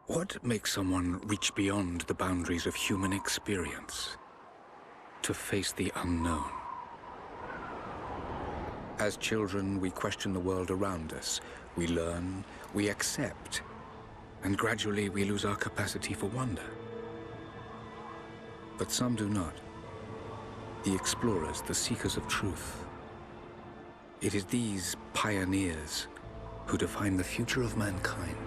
What makes someone reach beyond the boundaries of human experience to face the unknown? As children, we question the world around us. We learn, we accept, and gradually we lose our capacity for wonder. But some do not. The explorers, the seekers of truth. It is these pioneers who define the future of mankind.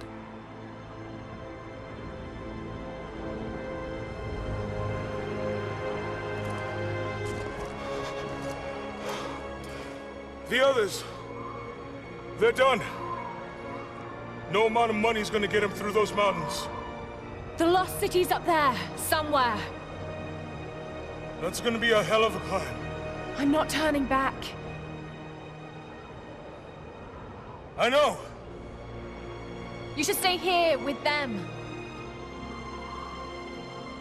The others, they're done. No amount of money is gonna get them through those mountains. The lost city's up there, somewhere. That's gonna be a hell of a climb. I'm not turning back. I know. You should stay here with them.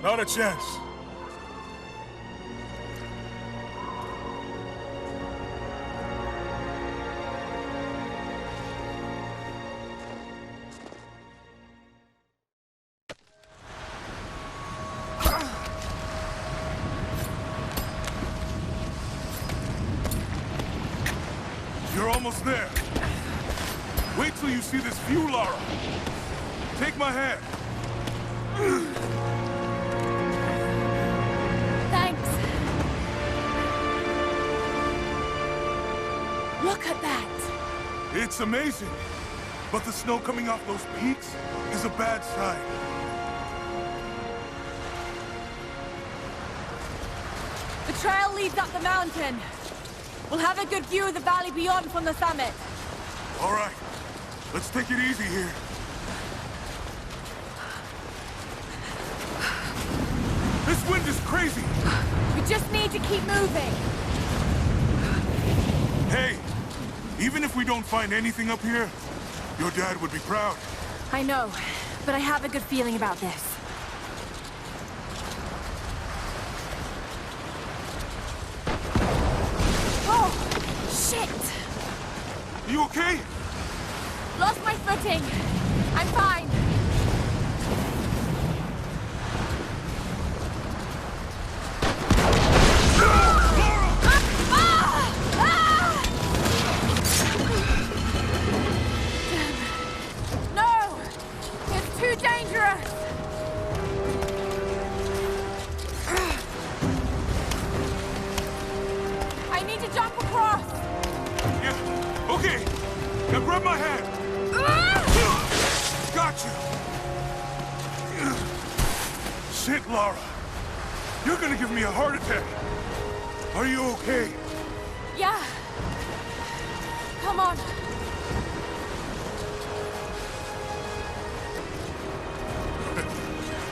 Not a chance. You're almost there. Wait till you see this view, Lara. Take my hand. Thanks. Look at that. It's amazing. But the snow coming off those peaks is a bad sign. The trail leads up the mountain. We'll have a good view of the valley beyond from the summit. All right. Let's take it easy here. This wind is crazy. We just need to keep moving. Hey, even if we don't find anything up here, your dad would be proud. I know, but I have a good feeling about this. Oh, shit! You okay? Lost my footing. I'm fine. No! It's too dangerous! I need to jump across! Yeah, okay. Now grab my hand. Gotcha! Shit, Lara. You're gonna give me a heart attack. Are you okay? Yeah. Come on.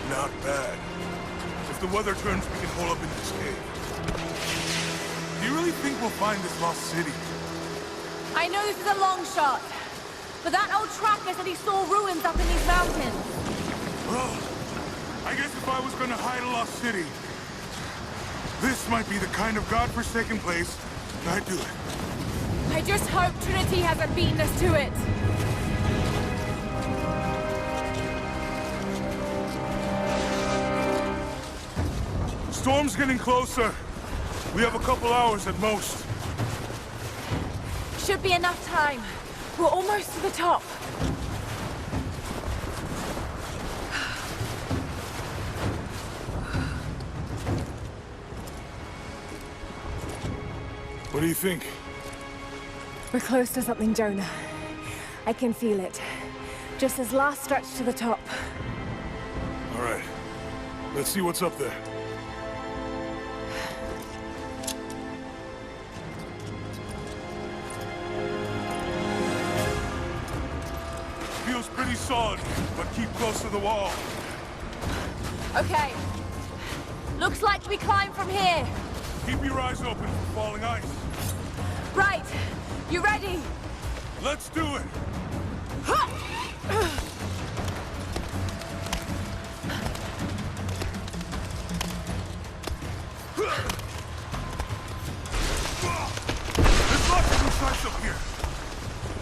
Not bad. If the weather turns, we can hole up in this cave. Do you really think we'll find this lost city? I know this is a long shot, but that old tracker said he saw ruins up in these mountains. Well, I guess if I was gonna hide a lost city, this might be the kind of godforsaken place I'd do it. I just hope Trinity hasn't beaten us to it. Storm's getting closer. We have a couple hours at most. Should be enough time. We're almost to the top. What do you think? We're close to something, Jonah. I can feel it. Just this last stretch to the top. All right. Let's see what's up there. Feels pretty solid, but keep close to the wall. Okay. Looks like we climb from here. Keep your eyes open for falling ice. Right. You ready? Let's do it! There's lots of new sights up here.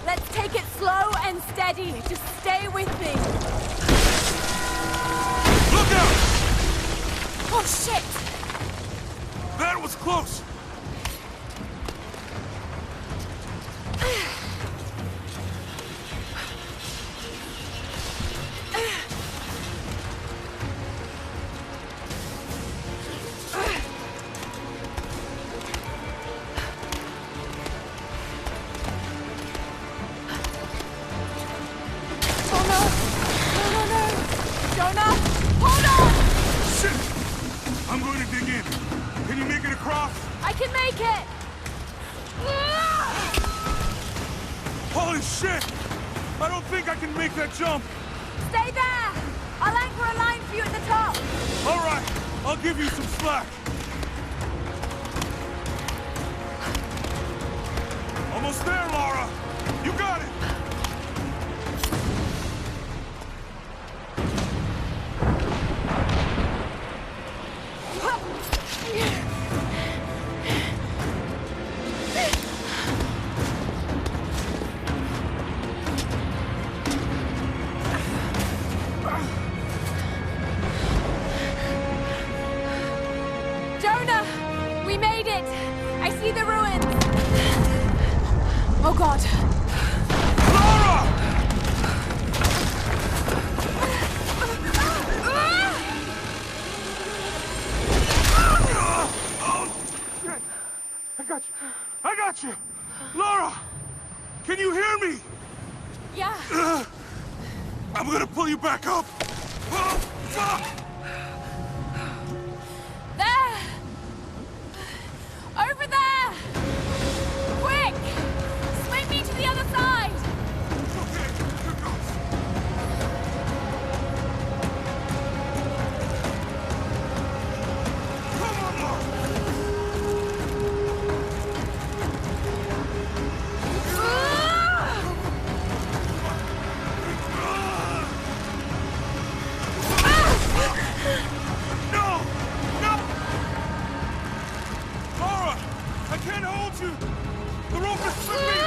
Let's take it slow and steady. Just stay with me. Look out! Oh, shit! That was close! Holy shit! I don't think I can make that jump! Stay there! I'll anchor a line for you at the top! Alright, I'll give you some slack. Almost there, Lara! You got it! We made it! I see the ruins! Oh god! Lara! I got you! Lara! Can you hear me? Yeah! I'm gonna pull you back up! Oh, fuck! There! Over there! Quick! Swing me to the other side! Okay, here goes. Come on, Lara! No! No! Lara! I can't hold you! The rope is slipping!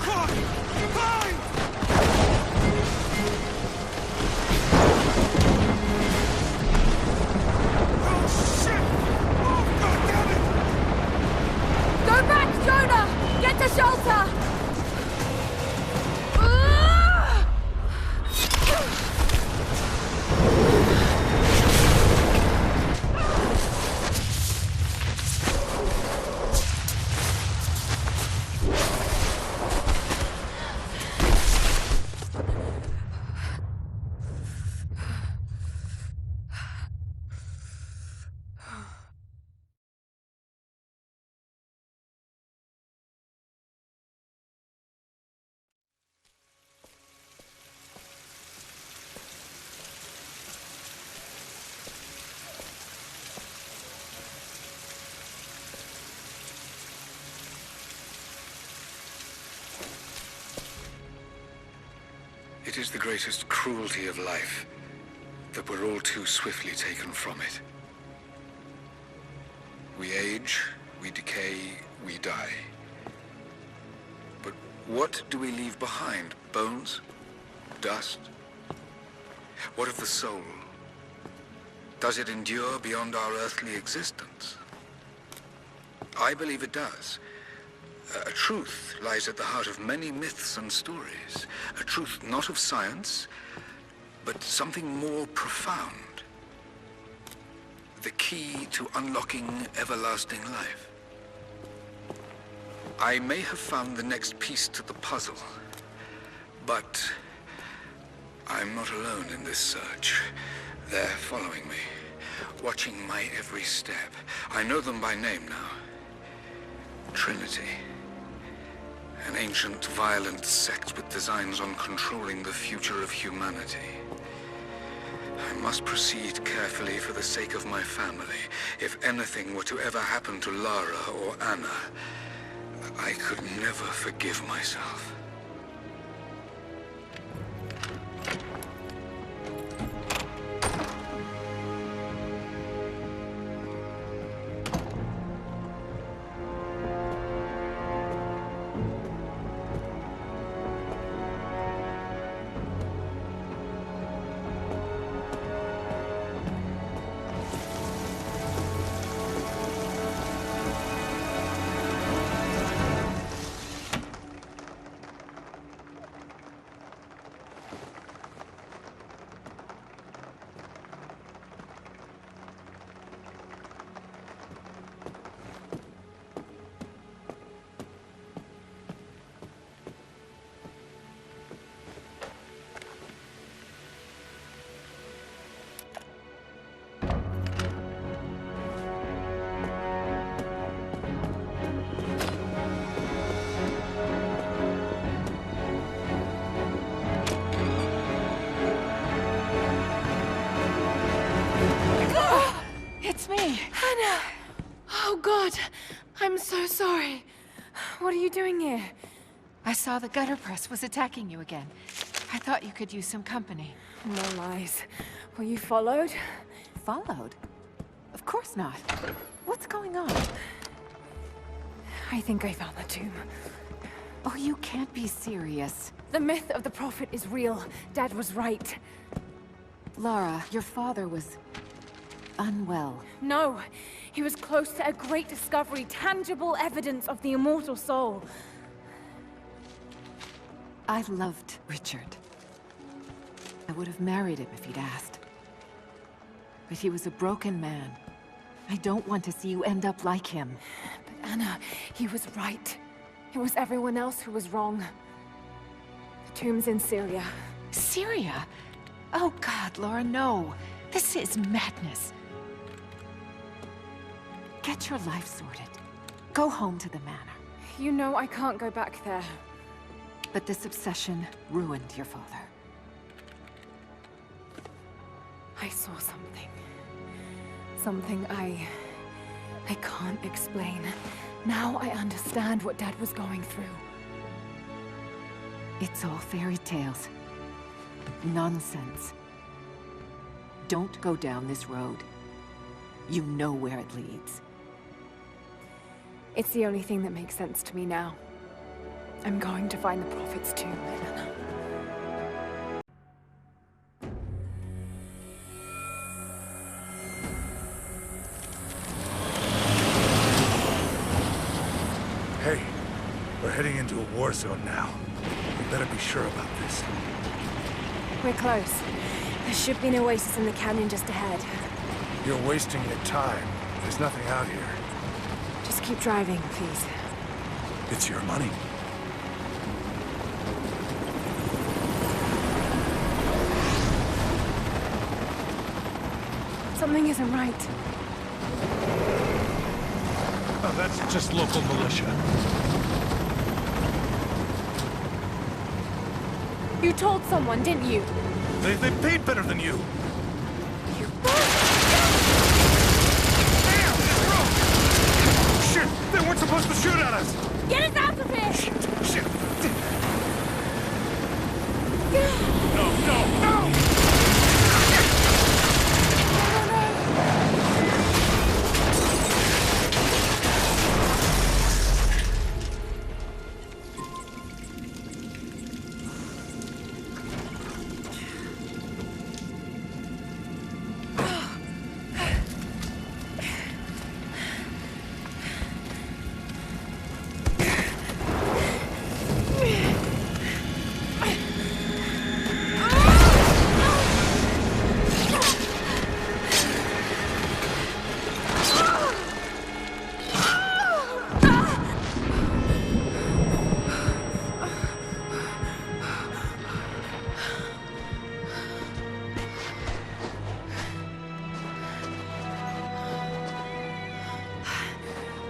Climb! Climb! Oh, shit! Oh, God damn it! Go back, Jonah! Get to shelter! It is the greatest cruelty of life that we're all too swiftly taken from it. We age, we decay, we die. But what do we leave behind? Bones? Dust? What of the soul? Does it endure beyond our earthly existence? I believe it does. A truth lies at the heart of many myths and stories. A truth not of science, but something more profound. The key to unlocking everlasting life. I may have found the next piece to the puzzle, but I'm not alone in this search. They're following me, watching my every step. I know them by name now. Trinity. An ancient, violent sect with designs on controlling the future of humanity. I must proceed carefully for the sake of my family. If anything were to ever happen to Lara or Anna, I could never forgive myself. me. Anna! Oh, God. I'm so sorry. What are you doing here? I saw the gutter press was attacking you again. I thought you could use some company. No lies. Were you followed? Followed? Of course not. What's going on? I think I found the tomb. Oh, you can't be serious. The myth of the Prophet is real. Dad was right. Lara, your father was... unwell. No, he was close to a great discovery, tangible evidence of the immortal soul. I loved Richard. I would have married him if he'd asked. But he was a broken man. I don't want to see you end up like him. But Anna, he was right. It was everyone else who was wrong. The tomb's in Syria. Syria? Oh God, Laura, no. This is madness. Get your life sorted. Go home to the manor. You know I can't go back there. But this obsession ruined your father. I saw something. Something I can't explain. Now I understand what Dad was going through. It's all fairy tales. Nonsense. Don't go down this road. You know where it leads. It's the only thing that makes sense to me now. I'm going to find the Prophet's tomb, Anna. Hey, we're heading into a war zone now. We better be sure about this. We're close. There should be an oasis in the canyon just ahead. You're wasting your time. There's nothing out here. Just keep driving, please. It's your money. Something isn't right. Oh, that's just local militia. You told someone, didn't you? They paid better than you. Damn, this road! Shit! They weren't supposed to shoot at us! Get us out of here! Shit! No!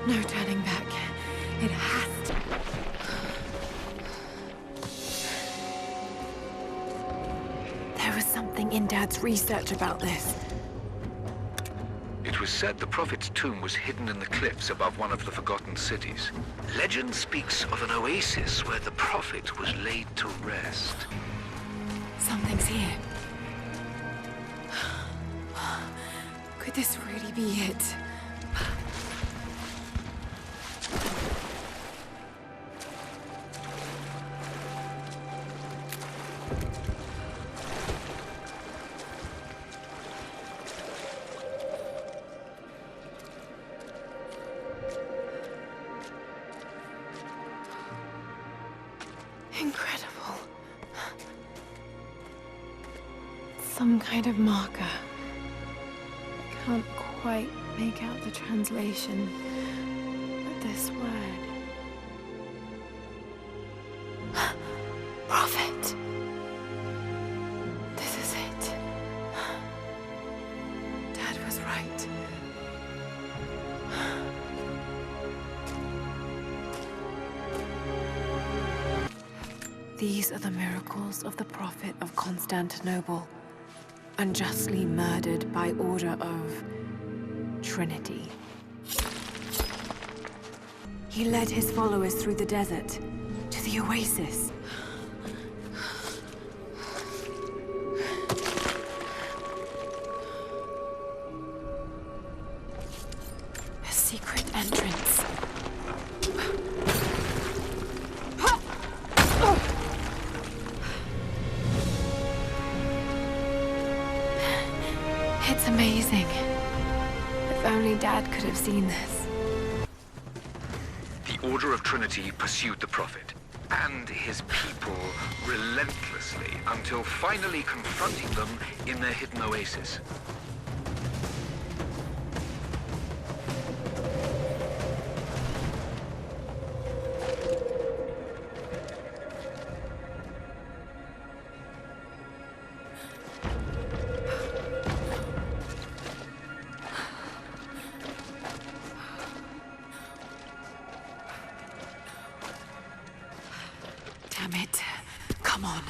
No turning back. It has to. There was something in Dad's research about this. It was said the Prophet's tomb was hidden in the cliffs above one of the forgotten cities. Legend speaks of an oasis where the Prophet was laid to rest. Something's here. Could this really be it? Incredible. Some kind of marker. I can't quite make out the translation, but this word. Prophet. This is it. Dad was right. These are the miracles of the Prophet of Constantinople, unjustly murdered by order of Trinity. He led his followers through the desert, to the oasis. A secret entrance. It's amazing. If only Dad could have seen this. The Order of Trinity pursued the Prophet and his people relentlessly until finally confronting them in their hidden oasis. Damn it. Come on.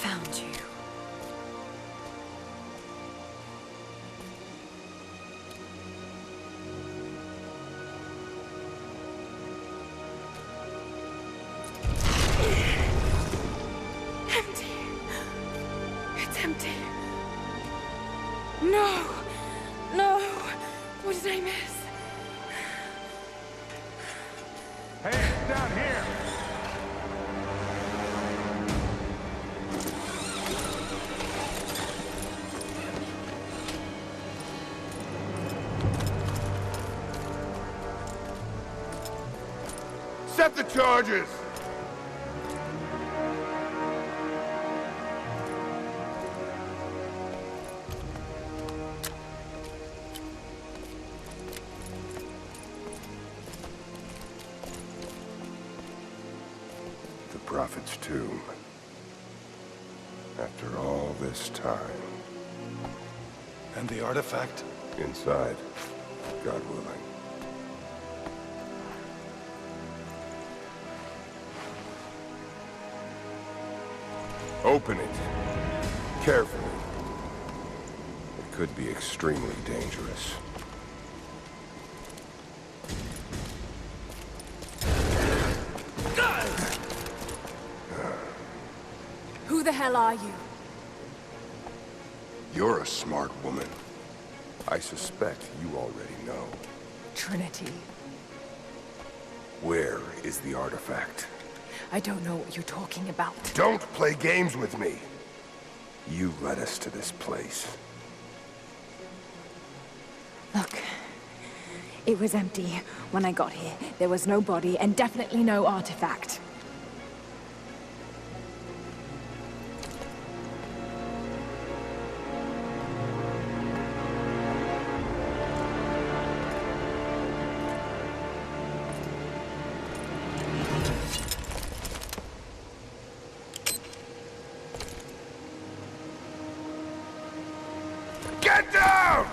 Found you. Empty. It's empty. No. No. What did I miss? Hey, down here! Set the charges! The Prophet's tomb. After all this time. And the artifact? Inside, God willing. Open it. Carefully. It could be extremely dangerous. Who the hell are you? You're a smart woman. I suspect you already know. Trinity. Where is the artifact? I don't know what you're talking about. Don't play games with me! You led us to this place. Look, it was empty when I got here. There was no body and definitely no artifact. Get down!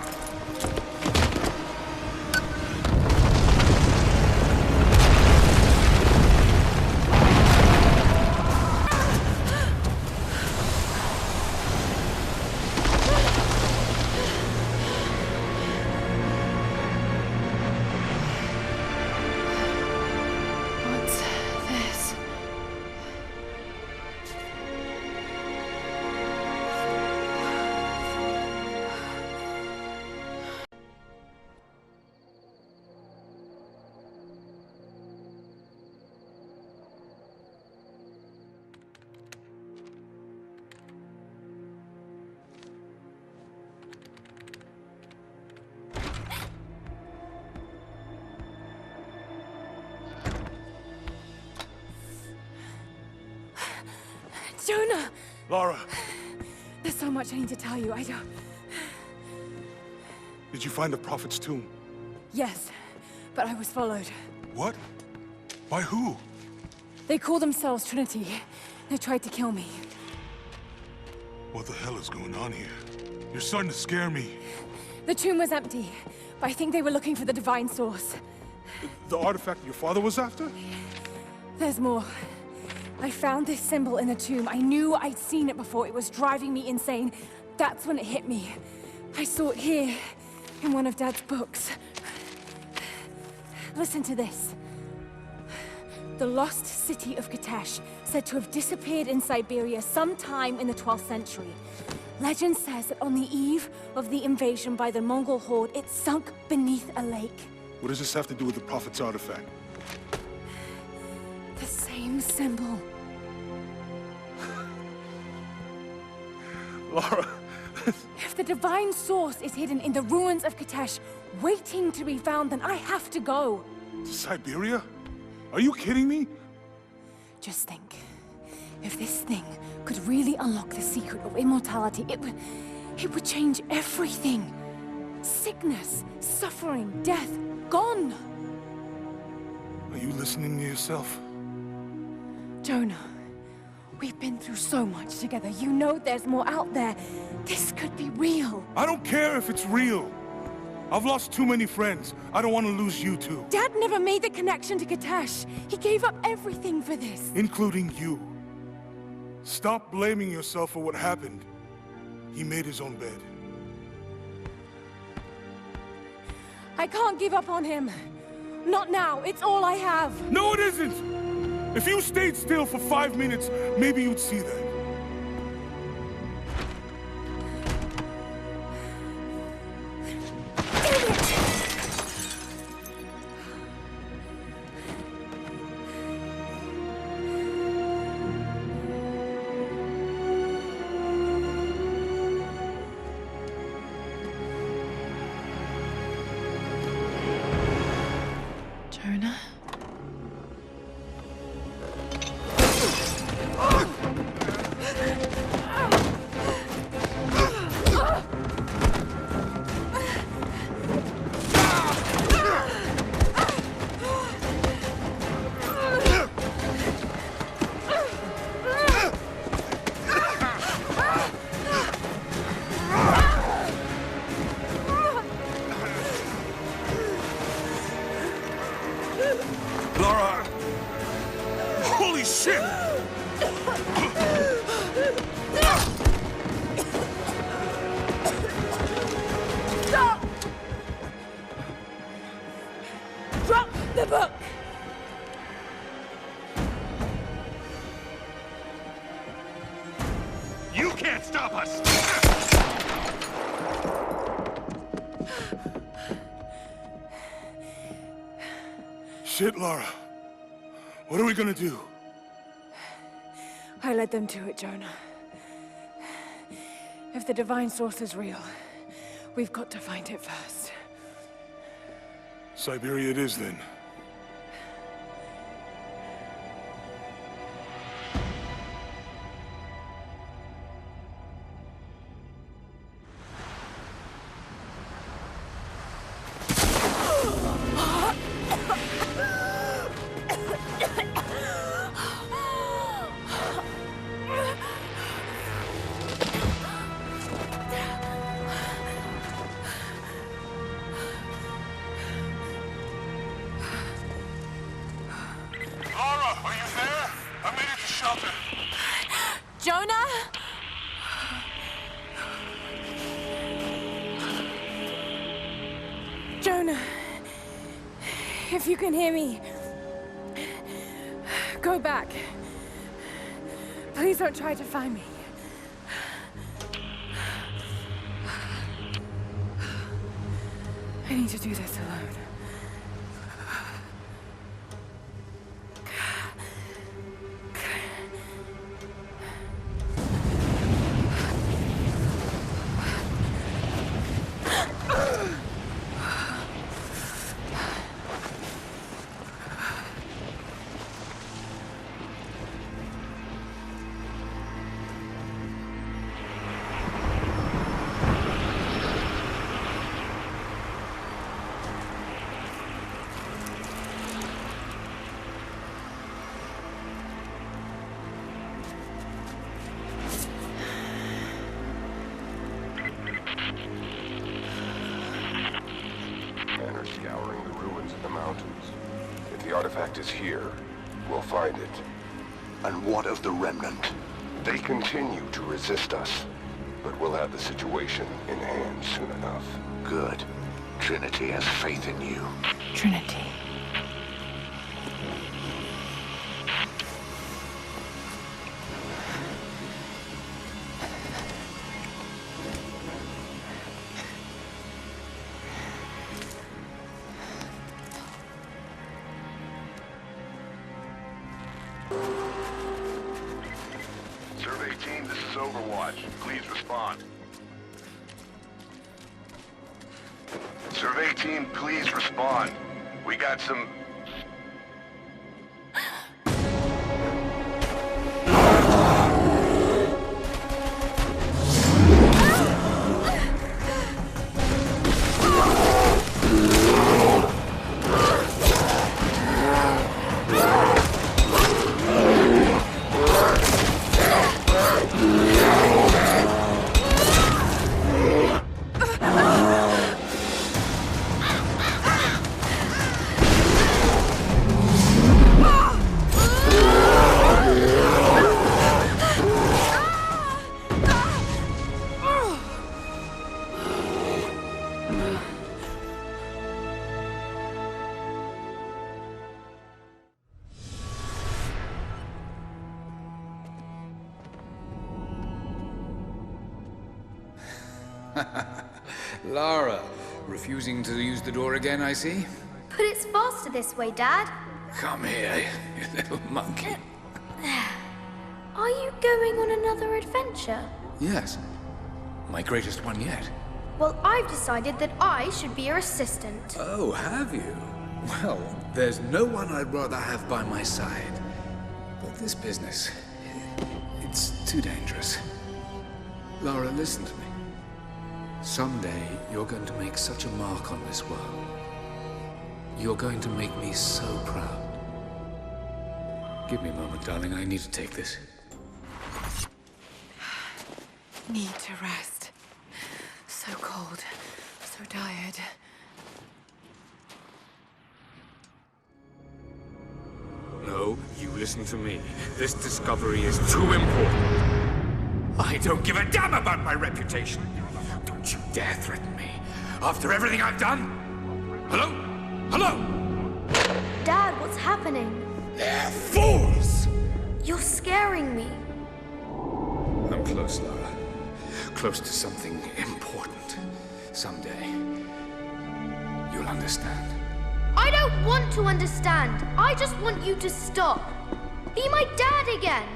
Jonah! Lara, There's so much I need to tell you. I don't... did you find the Prophet's tomb? Yes, but I was followed. What? By who? They call themselves Trinity. They tried to kill me. What the hell is going on here? You're starting to scare me. The tomb was empty, but I think they were looking for the divine source. The artifact your father was after? There's more. I found this symbol in the tomb. I knew I'd seen it before. It was driving me insane. That's when it hit me. I saw it here, in one of Dad's books. Listen to this. The lost city of Kitezh, said to have disappeared in Siberia sometime in the 12th century. Legend says that on the eve of the invasion by the Mongol horde, it sunk beneath a lake. What does this have to do with the Prophet's artifact? The same symbol. Lara, If the divine source is hidden in the ruins of Kitezh, waiting to be found, then I have to go. to Siberia? Are you kidding me? Just think. If this thing could really unlock the secret of immortality, it would change everything. Sickness, suffering, death, gone. Are you listening to yourself? Jonah, we've been through so much together. You know there's more out there. This could be real. I don't care if it's real. I've lost too many friends. I don't want to lose you too. Dad never made the connection to Kitezh. He gave up everything for this. Including you. Stop blaming yourself for what happened. He made his own bed. I can't give up on him. Not now. It's all I have. No, it isn't! If you stayed still for 5 minutes, maybe you'd see that. Jonah? Lara! Holy shit! Stop! Drop the book! You can't stop us! Shit, Lara. What are we gonna do? I led them to it, Jonah. If the divine source is real, we've got to find it first. Siberia it is, then. Lara, are you there? I made it to shelter. Jonah? Jonah, if you can hear me, go back. Please don't try to find me. I need to do this alone. scouring the ruins in the mountains. If the artifact is here, we'll find it. And what of the Remnant? They continue to resist us, but we'll have the situation in hand soon enough. Good. Trinity has faith in you. Trinity. Survey team, this is Overwatch. Please respond. Survey team, please respond. We got some... Lara, refusing to use the door again, I see? But it's faster this way, Dad. Come here, you little monkey. Are you going on another adventure? Yes, my greatest one yet. Well, I've decided that I should be your assistant. Oh, have you? Well, there's no one I'd rather have by my side. But this business, it's too dangerous. Lara, listen to me. Someday, you're going to make such a mark on this world. You're going to make me so proud. Give me a moment, darling. I need to take this. Need to rest. So cold. So tired. No, you listen to me. This discovery is too important. I don't give a damn about my reputation. Don't you dare threaten me. After everything I've done? Hello? Hello? Dad, what's happening? They're fools! You're scaring me. I'm close, Lara. Close to something important. Someday, you'll understand. I don't want to understand. I just want you to stop. Be my dad again.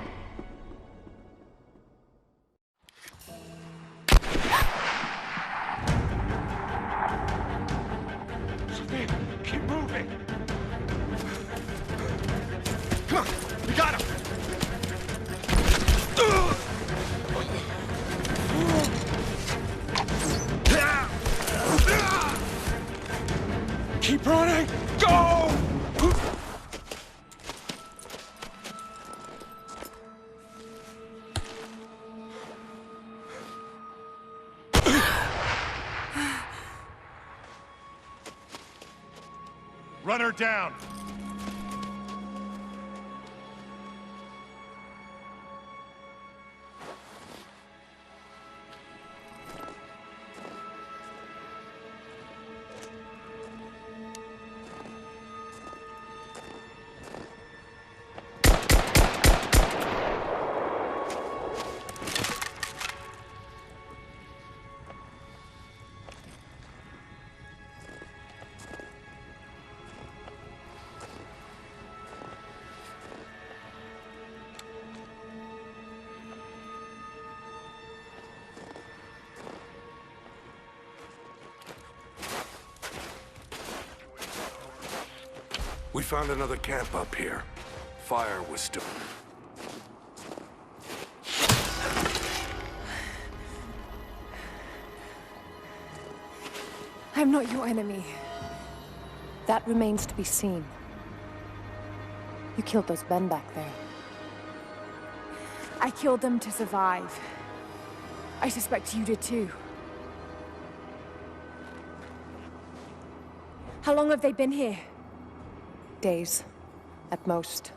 Keep moving! Come on! We got him! Keep running! Go! Run her down! We found another camp up here. Fire was still... I'm not your enemy. That remains to be seen. You killed those men back there. I killed them to survive. I suspect you did too. How long have they been here? Days, at most.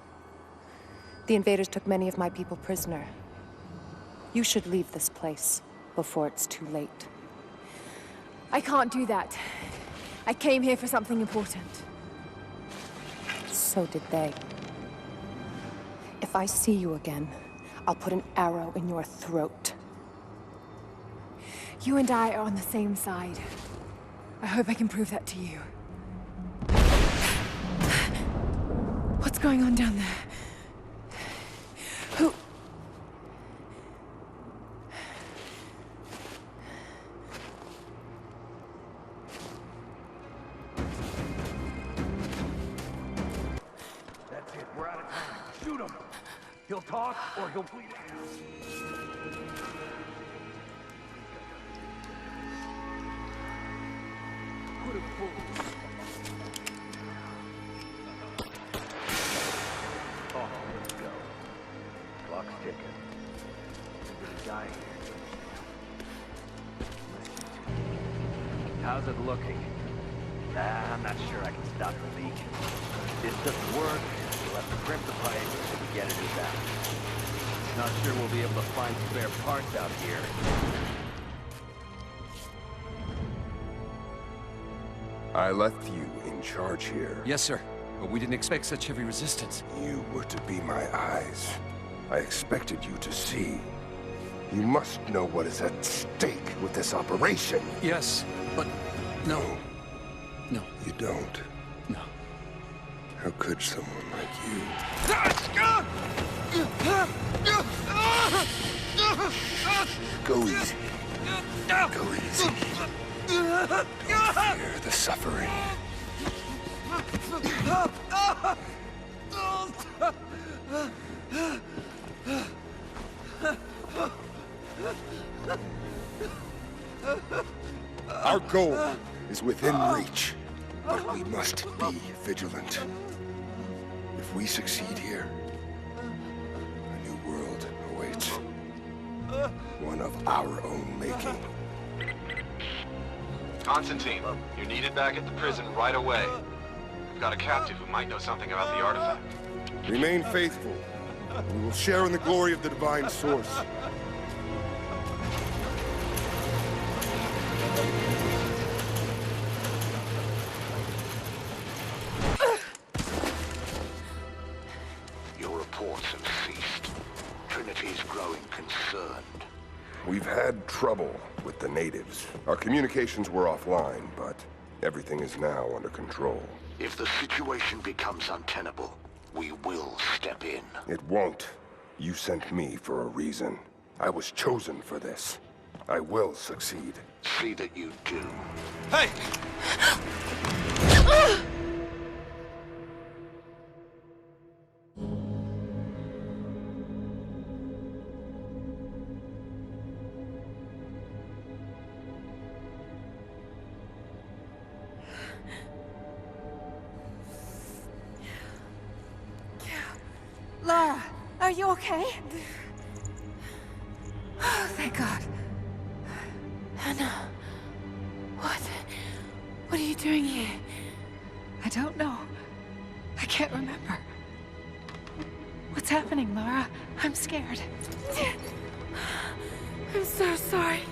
The invaders took many of my people prisoner. You should leave this place before it's too late. I can't do that. I came here for something important. So did they. If I see you again, I'll put an arrow in your throat. You and I are on the same side. I hope I can prove that to you. What's going on down there? Who... That's it, we're out of time. Shoot him! He'll talk, or he'll bleed out. Put him full. Oh, let's go. Clock's ticking. We're gonna die here. How's it looking? I'm not sure I can stop the leak. If this doesn't work, we'll have to crimp the pipe and we get it back. Not sure we'll be able to find spare parts out here. I left you in charge here. Yes, sir. But we didn't expect such heavy resistance. You were to be my eyes. I expected you to see. You must know what is at stake with this operation. Yes, but no. No. You don't. No. How could someone like you? Go easy. Go easy. Don't fear the suffering. Our goal is within reach, but we must be vigilant. If we succeed here, a new world awaits. One of our own making. Constantine, you're needed back at the prison right away. We've got a captive who might know something about the artifact. Remain faithful. We will share in the glory of the divine source. Your reports have ceased. Trinity's growing concerned. We've had trouble with the natives. Our communications were offline, but everything is now under control. If the situation becomes untenable, we will step in. It won't. You sent me for a reason. I was chosen for this. I will succeed. See that you do. Hey! Lara, are you okay? Oh, thank God. Anna, what are you doing here? I don't know. I can't remember. What's happening, Lara? I'm scared. I'm so sorry.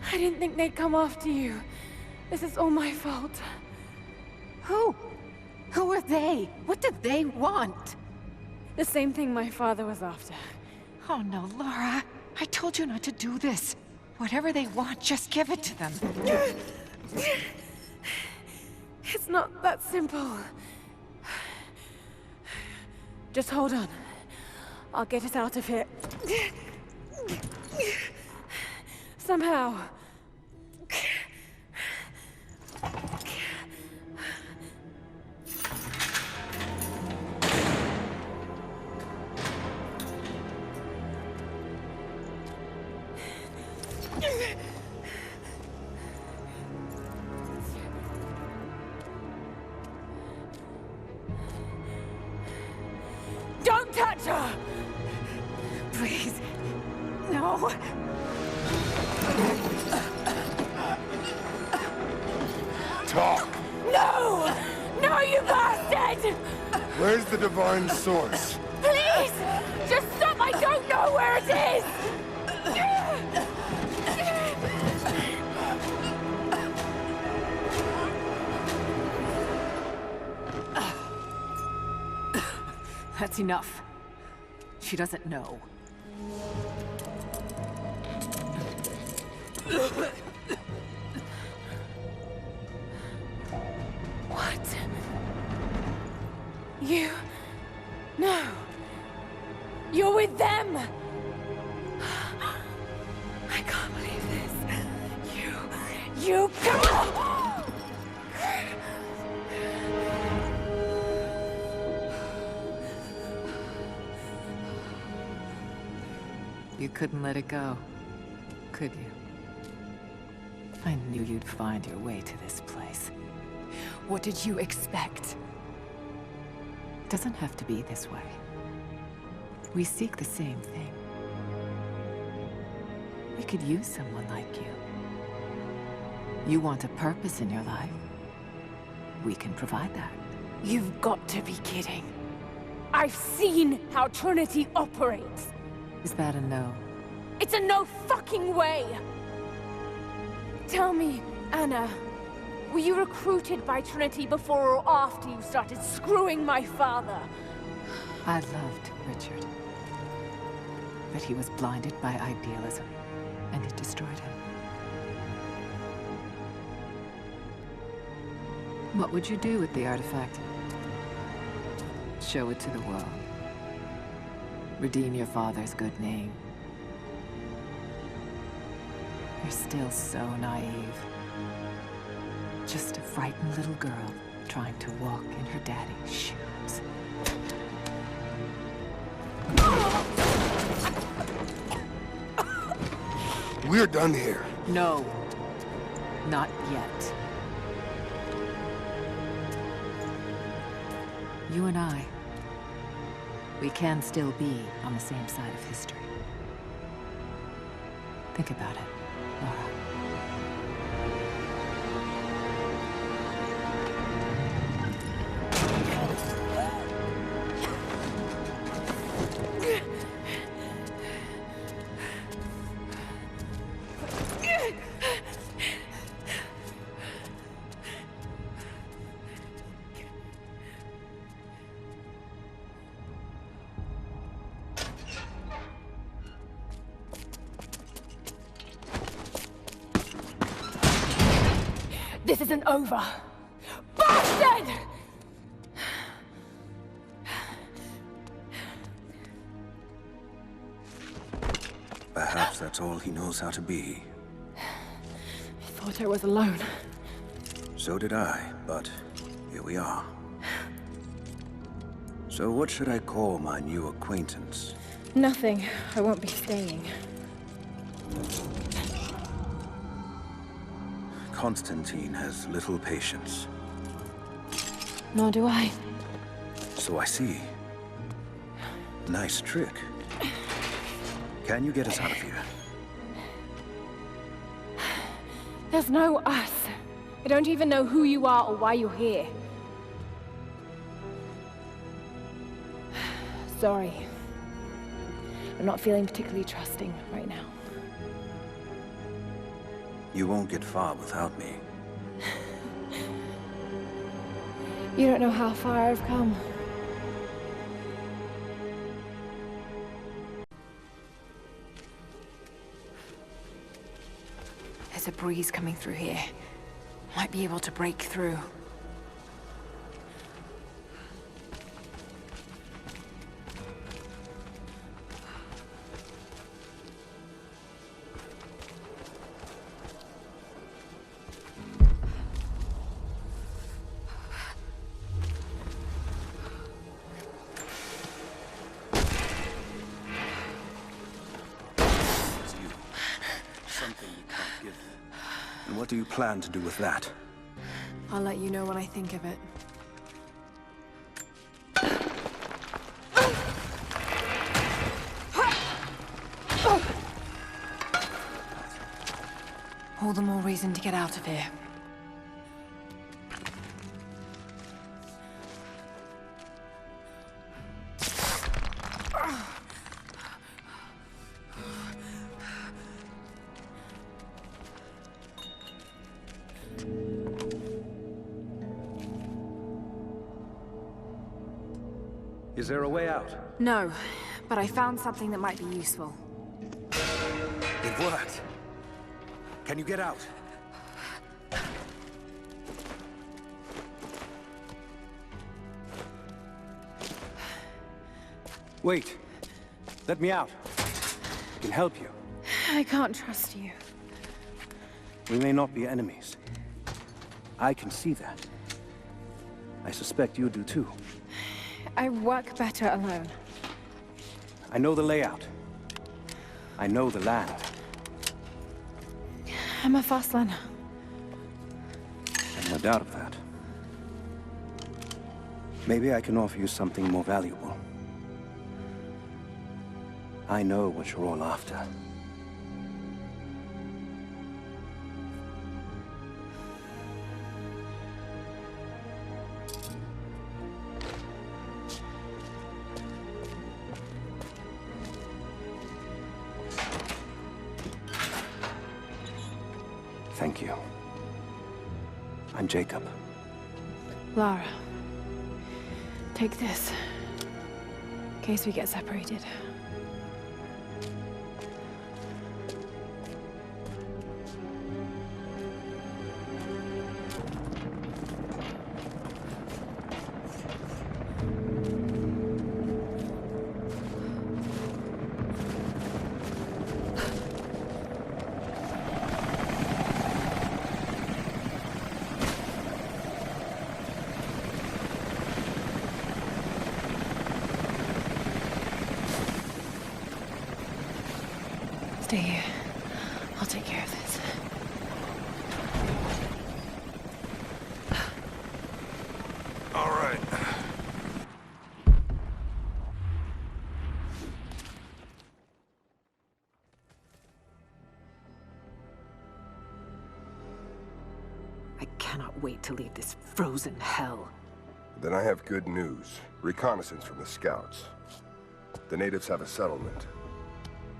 I didn't think they'd come after you. This is all my fault. Who? Who are they? What did they want? The same thing my father was after. Oh no, Lara. I told you not to do this. Whatever they want, just give it to them. It's not that simple. Just hold on. I'll get us out of here. Somehow. Don't touch her! Please. No. talk. No! No, you bastard! Where's the divine source? Please! Just stop! I don't know where it is! That's enough. She doesn't know. What? You... No. You're with them! I can't believe this. You... You couldn't let it go, could you? I knew you'd find your way to this place. What did you expect? It doesn't have to be this way. We seek the same thing. We could use someone like you. You want a purpose in your life? We can provide that. You've got to be kidding. I've seen how Trinity operates. Is that a no? It's a no fucking way! Tell me, Anna, were you recruited by Trinity before or after you started screwing my father? I loved Richard. But he was blinded by idealism, and it destroyed him. What would you do with the artifact? Show it to the world. Redeem your father's good name. You're still so naive. Just a frightened little girl trying to walk in her daddy's shoes. We're done here. No. Not yet. You and I, we can still be on the same side of history. Think about it, Lara. This isn't over! Bastard! Perhaps that's all he knows how to be. I thought I was alone. So did I, but here we are. So what should I call my new acquaintance? Nothing. I won't be staying. Constantine has little patience. Nor do I. So I see. Nice trick. Can you get us out of here? There's no us. I don't even know who you are or why you're here. Sorry. I'm not feeling particularly trusting right now. You won't get far without me. You don't know how far I've come. There's a breeze coming through here. Might be able to break through. What do you plan to do with that? I'll let you know when I think of it. All the more reason to get out of here. Is there a way out? No, but I found something that might be useful. It worked. Can you get out? Wait. Let me out. I can help you. I can't trust you. We may not be enemies. I can see that. I suspect you do too. I work better alone. I know the layout. I know the land. I'm a fast learner. No doubt of that. Maybe I can offer you something more valuable. I know what you're all after. Thank you. I'm Jacob. Lara, take this. In case we get separated. Stay here. I'll take care of this. All right. I cannot wait to leave this frozen hell. Then I have good news. Reconnaissance from the scouts. The natives have a settlement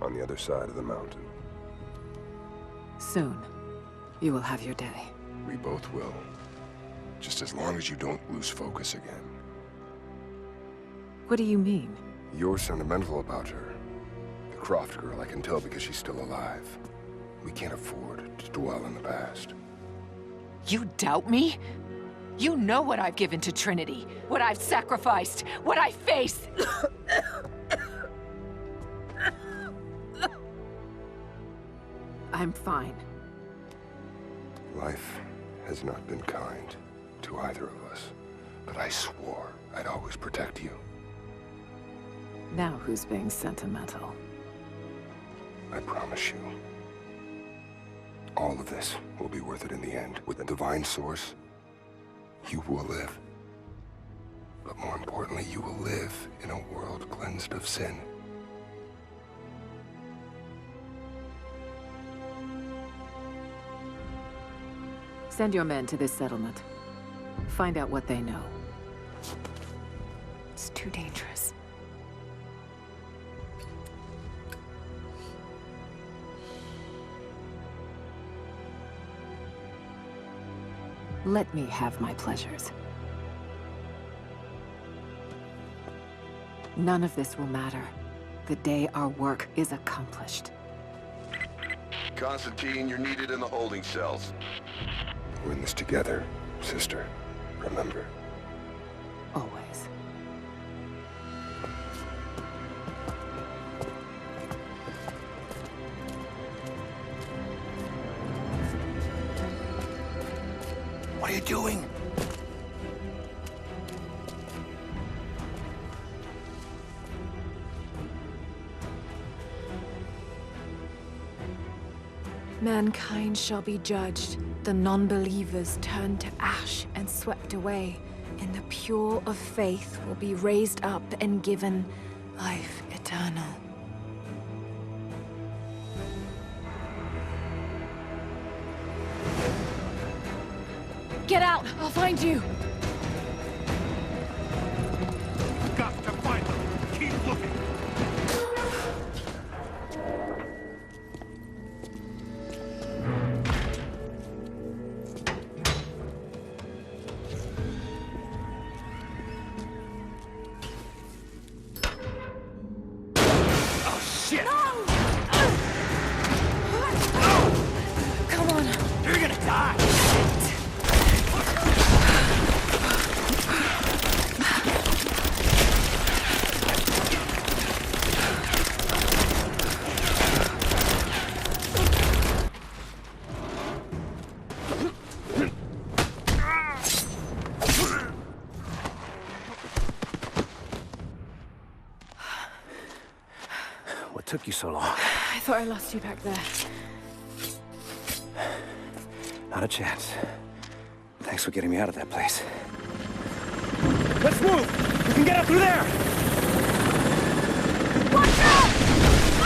on the other side of the mountain. Soon, you will have your day. We both will. Just as long as you don't lose focus again. What do you mean? You're sentimental about her. The Croft girl, I can tell because she's still alive. We can't afford to dwell in the past. You doubt me? You know what I've given to Trinity, what I've sacrificed, what I face. I'm fine. Life has not been kind to either of us, but I swore I'd always protect you. Now who's being sentimental? I promise you. All of this will be worth it in the end. With the divine source, you will live. But more importantly, you will live in a world cleansed of sin. Send your men to this settlement. Find out what they know. It's too dangerous. Let me have my pleasures. None of this will matter the day our work is accomplished. Constantine, you're needed in the holding cells. We're in this together, sister. Remember. Always. What are you doing? Mankind shall be judged. The non-believers turned to ash and swept away, and the pure of faith will be raised up and given life eternal. Get out! I'll find you! Got to find them. Keep looking. took you so long? I thought I lost you back there. Not a chance. Thanks for getting me out of that place. Let's move! We can get up through there! Watch out! Ah!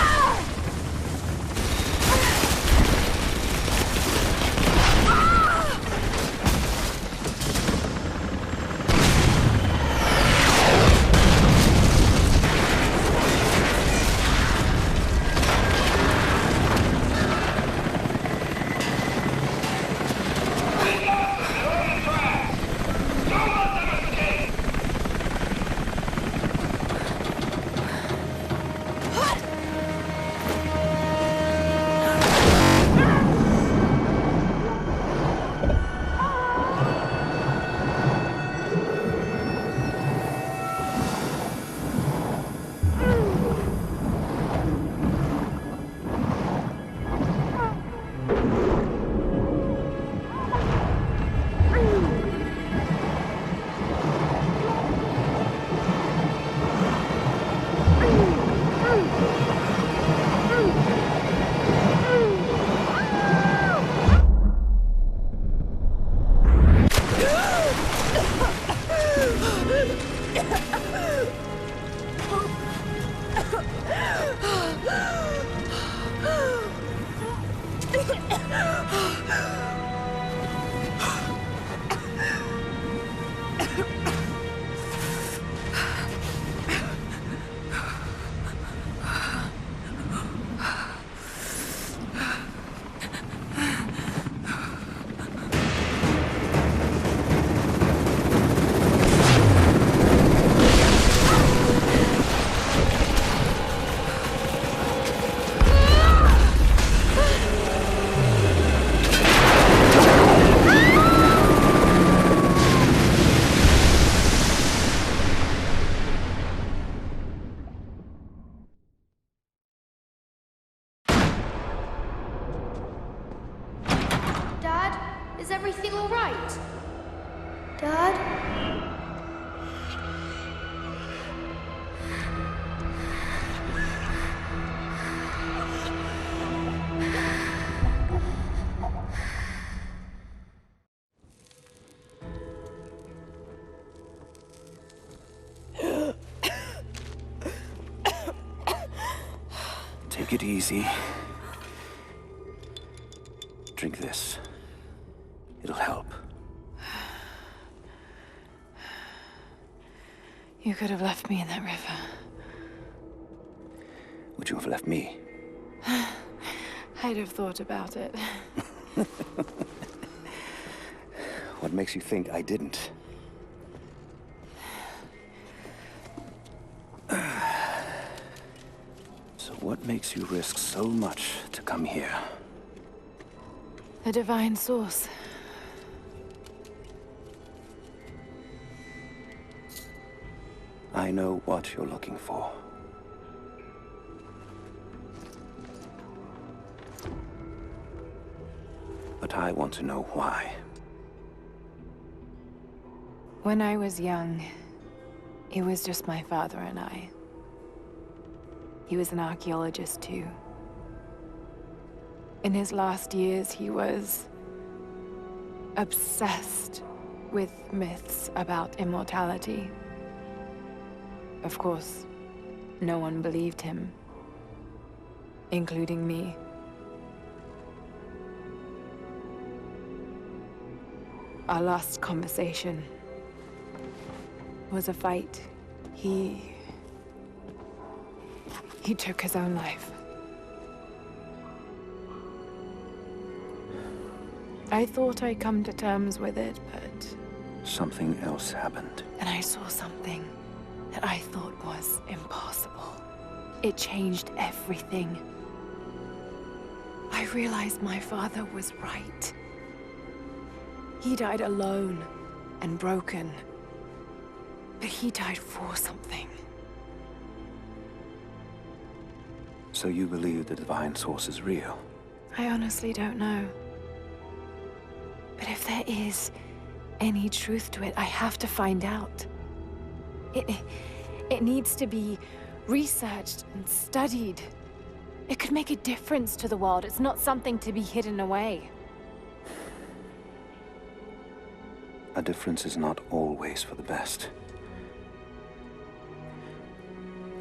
Is everything all right? Dad? Take it easy. Drink this. It'll help. You could have left me in that river. Would you have left me? I'd have thought about it. What makes you think I didn't? So what makes you risk so much to come here? The divine source. I know what you're looking for. But I want to know why. When I was young, it was just my father and I. He was an archaeologist too. In his last years, he was obsessed with myths about immortality. Of course, no one believed him, including me. Our last conversation was a fight. He took his own life. I thought I'd come to terms with it, but... Something else happened. And I saw something that I thought was impossible. It changed everything. I realized my father was right. He died alone and broken. But he died for something. So you believe the divine source is real? I honestly don't know. But if there is any truth to it, I have to find out. It needs to be researched and studied. It could make a difference to the world. It's not something to be hidden away. A difference is not always for the best.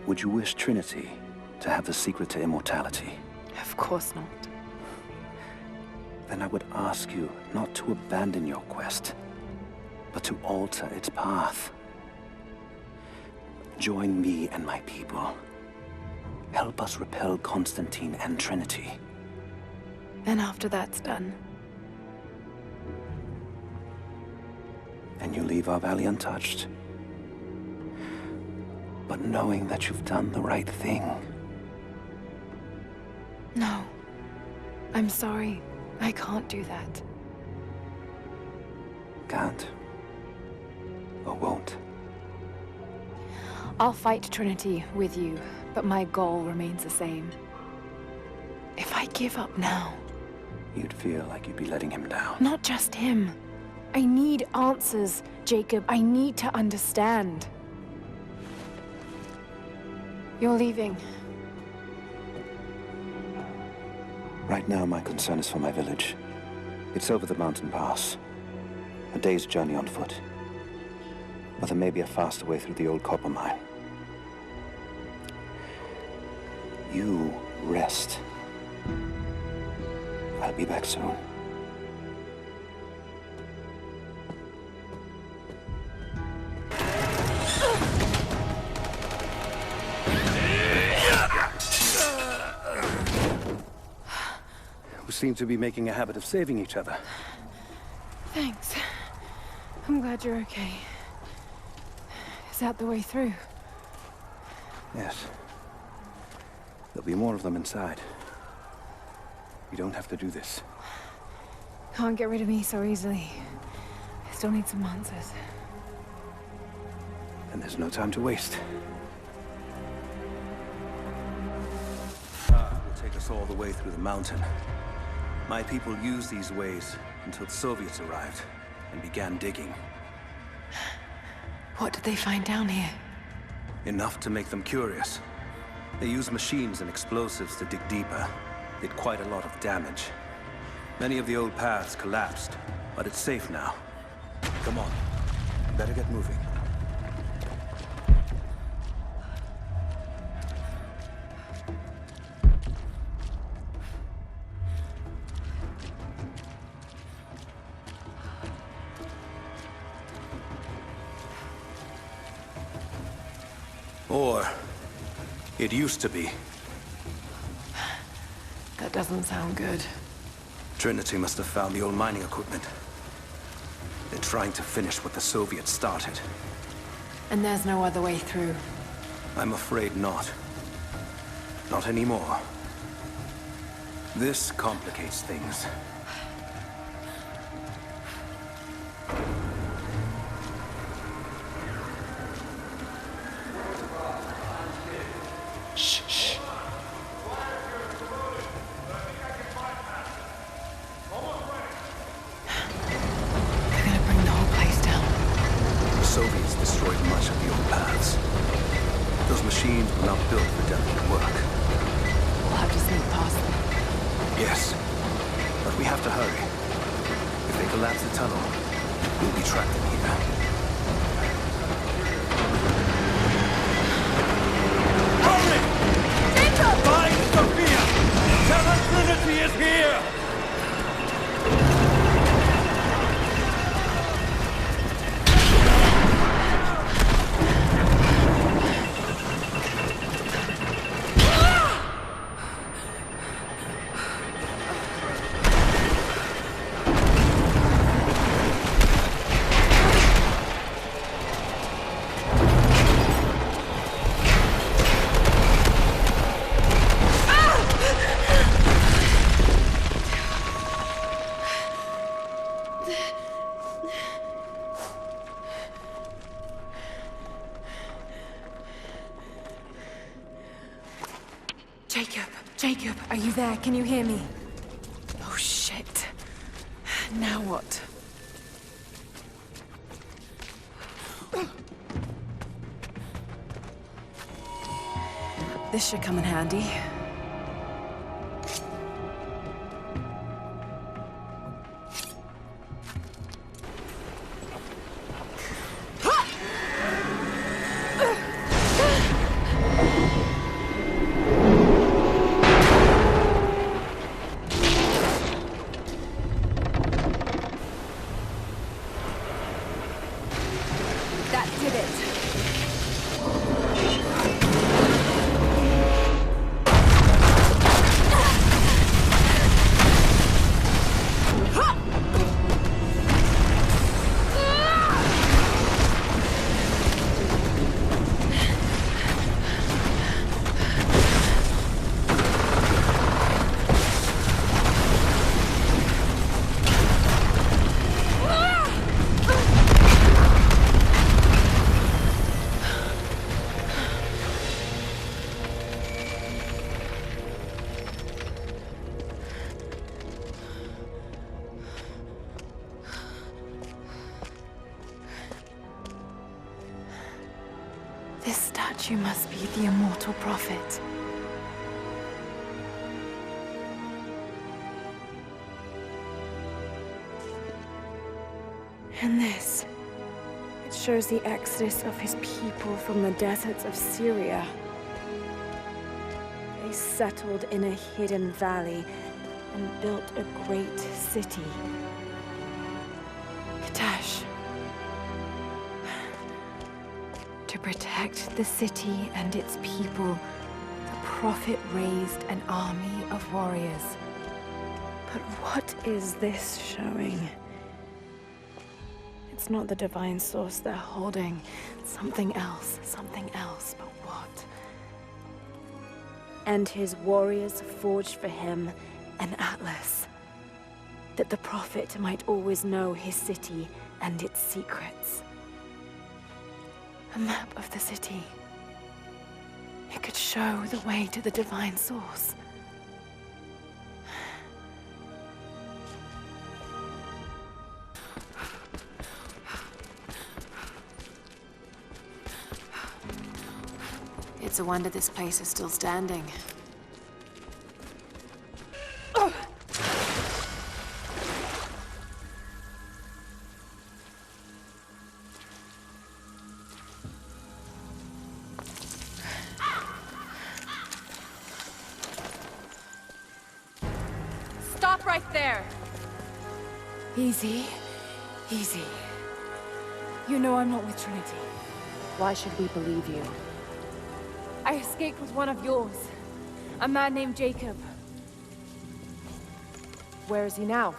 Would you wish Trinity to have the secret to immortality? Of course not. Then I would ask you not to abandon your quest, but to alter its path. Join me and my people. Help us repel Constantine and Trinity. And after that's done, And you leave our valley untouched. But knowing that you've done the right thing. no. I'm sorry. I can't do that. Can't. Or won't. I'll fight Trinity with you, but my goal remains the same. If I give up now... You'd feel like you'd be letting him down. Not just him. I need answers, Jacob. I need to understand. You're leaving. Right now, my concern is for my village. It's over the mountain pass. A day's journey on foot. But there may be a faster way through the old copper mine. You rest. I'll be back soon. We seem to be making a habit of saving each other. Thanks. I'm glad you're okay. Is that the way through? Yes. There'll be more of them inside. You don't have to do this. Can't get rid of me so easily. I still need some answers. And there's no time to waste. Will take us all the way through the mountain. My people used these ways until the Soviets arrived and began digging. What did they find down here? Enough to make them curious. They used machines and explosives to dig deeper. Did quite a lot of damage. Many of the old paths collapsed, but it's safe now. Come on, better get moving. Or, it used to be. That doesn't sound good. Trinity must have found the old mining equipment. They're trying to finish what the Soviets started. And there's no other way through. I'm afraid not. Not anymore. This complicates things. Shh. They're gonna bring the whole place down. The Soviets destroyed much of the old paths. Those machines were not built for delicate work. We'll have to sneak past them. Yes, but we have to hurry. If they collapse the tunnel, we'll be trapped in here. Hurry! Find Sophia! Tell her Trinity is here! Jacob, are you there? Can you hear me? Oh, shit. Now what? This should come in handy. did it. This statue must be the immortal prophet. And this, it shows the exodus of his people from the deserts of Syria. They settled in a hidden valley and built a great city. Katash. To protect the city and its people, the Prophet raised an army of warriors. But what is this showing? It's not the divine source they're holding. Something else, but what? And his warriors forged for him an atlas, that the Prophet might always know his city and its secrets. A map of the city. It could show the way to the divine source. It's a wonder this place is still standing. Stop right there! Easy. Easy. You know I'm not with Trinity. Why should we believe you? I escaped with one of yours. A man named Jacob. Where is he now?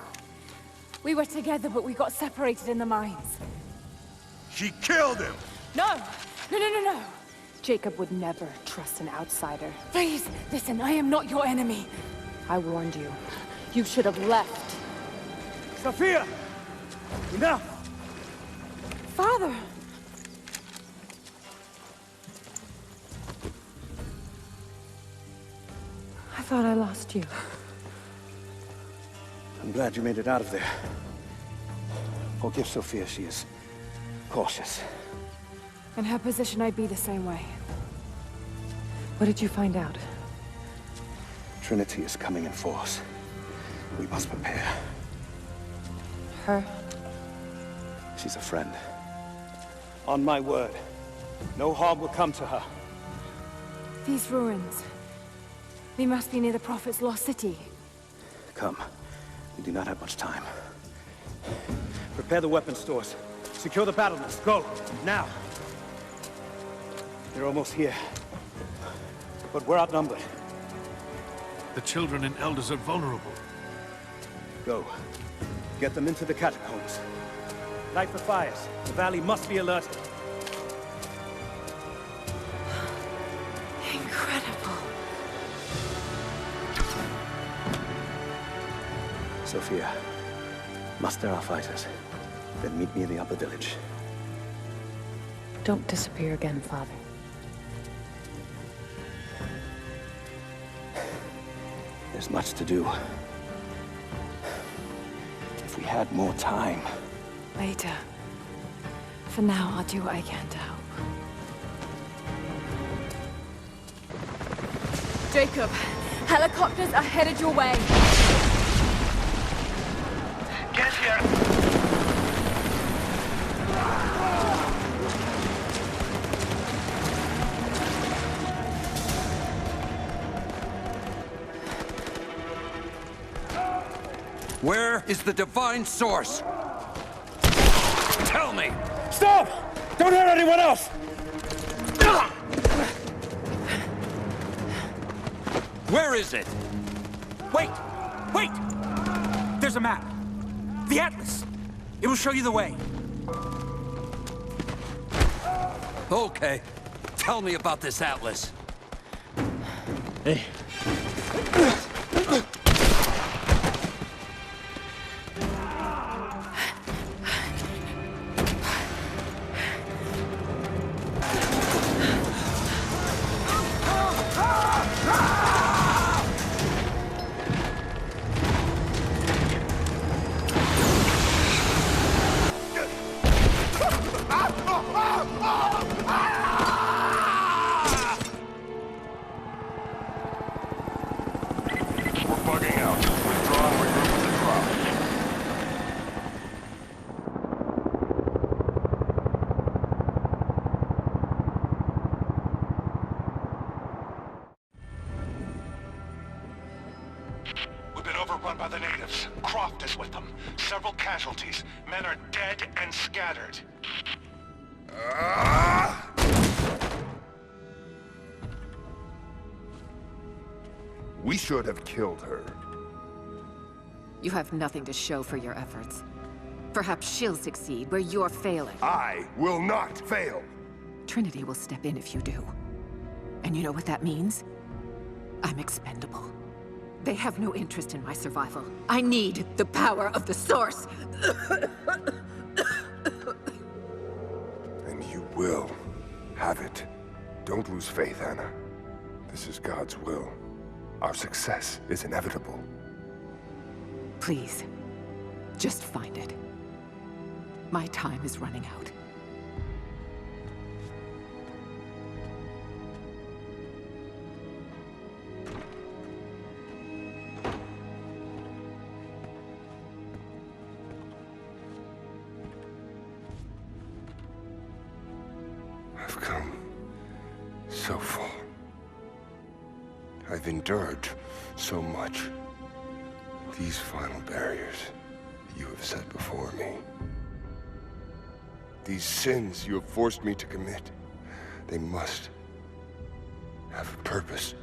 We were together, but we got separated in the mines. She killed him! No! No! Jacob would never trust an outsider. Please, listen, I am not your enemy. I warned you. You should have left. Sophia! Enough! Father! I thought I lost you. I'm glad you made it out of there. Forgive Sophia, she is cautious. In her position, I'd be the same way. What did you find out? Trinity is coming in force. We must prepare. Her? She's a friend. On my word, no harm will come to her. These ruins. They must be near the Prophet's lost city. Come. We do not have much time. Prepare the weapon stores. Secure the battlements. Go! Now! They're almost here. But we're outnumbered. The children and elders are vulnerable. Go. Get them into the catacombs. Light the fires. The valley must be alerted. Incredible. Sophia, muster our fighters. Then meet me in the upper village. Don't disappear again, Father. There's much to do. If we had more time. Later. For now, I'll do what I can to help. Jacob, helicopters are headed your way. Get here! Where is the divine source? Tell me! Stop! Don't hurt anyone else! Where is it? Wait! Wait! There's a map. The Atlas. It will show you the way. Okay. Tell me about this Atlas. Hey. Overrun by the natives. Croft is with them. Several casualties. Men are dead and scattered. We should have killed her. You have nothing to show for your efforts. Perhaps she'll succeed where you're failing. I will not fail. Trinity will step in if you do. And you know what that means? I'm expendable. They have no interest in my survival. I need the power of the Source! And you will have it. Don't lose faith, Anna. This is God's will. Our success is inevitable. Please, just find it. My time is running out. I've come so far. I've endured so much. These final barriers you have set before me. These sins you have forced me to commit, they must have a purpose.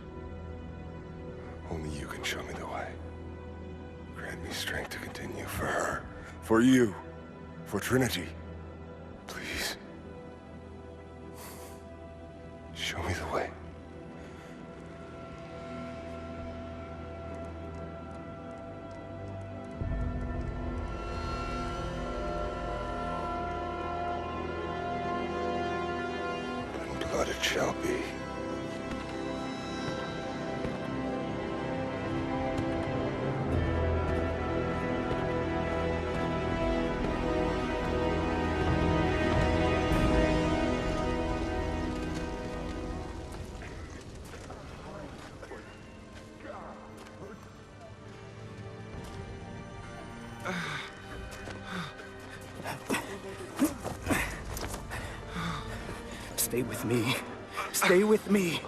Only you can show me the way. Grant me strength to continue for her, for you, for Trinity. Please. Show me the way. And blood it shall be. Stay with me. Stay with me.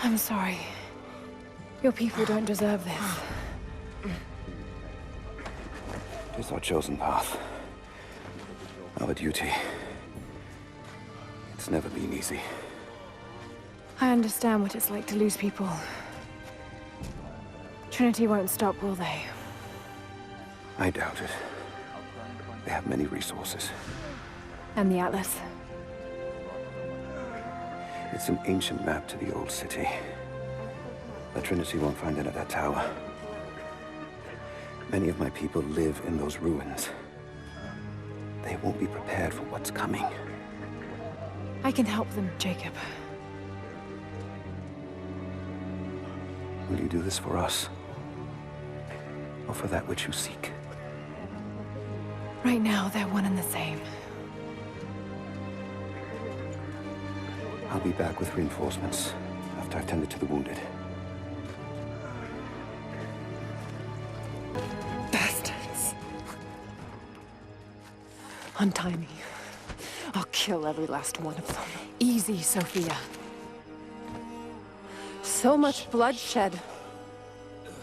I'm sorry. Your people don't deserve this. It is our chosen path. Our duty. It's never been easy. I understand what it's like to lose people. Trinity won't stop, will they? I doubt it. They have many resources. And the Atlas? It's an ancient map to the old city. The Trinity won't find it at that tower. Many of my people live in those ruins. They won't be prepared for what's coming. I can help them, Jacob. Will you do this for us? Or for that which you seek? Right now, they're one and the same. I'll be back with reinforcements after I've tended to the wounded. Bastards. Untie me. I'll kill every last one of them. Easy, Sophia. So much bloodshed.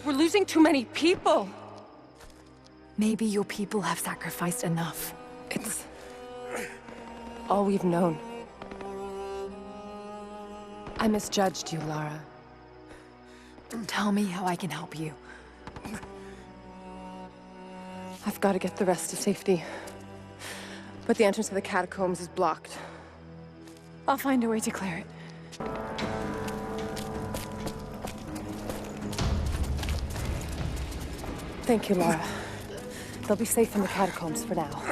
We're losing too many people. Maybe your people have sacrificed enough. It's all we've known. I misjudged you, Lara. Tell me how I can help you. I've got to get the rest to safety. But the entrance to the catacombs is blocked. I'll find a way to clear it. Thank you, Lara. They'll be safe in the catacombs for now.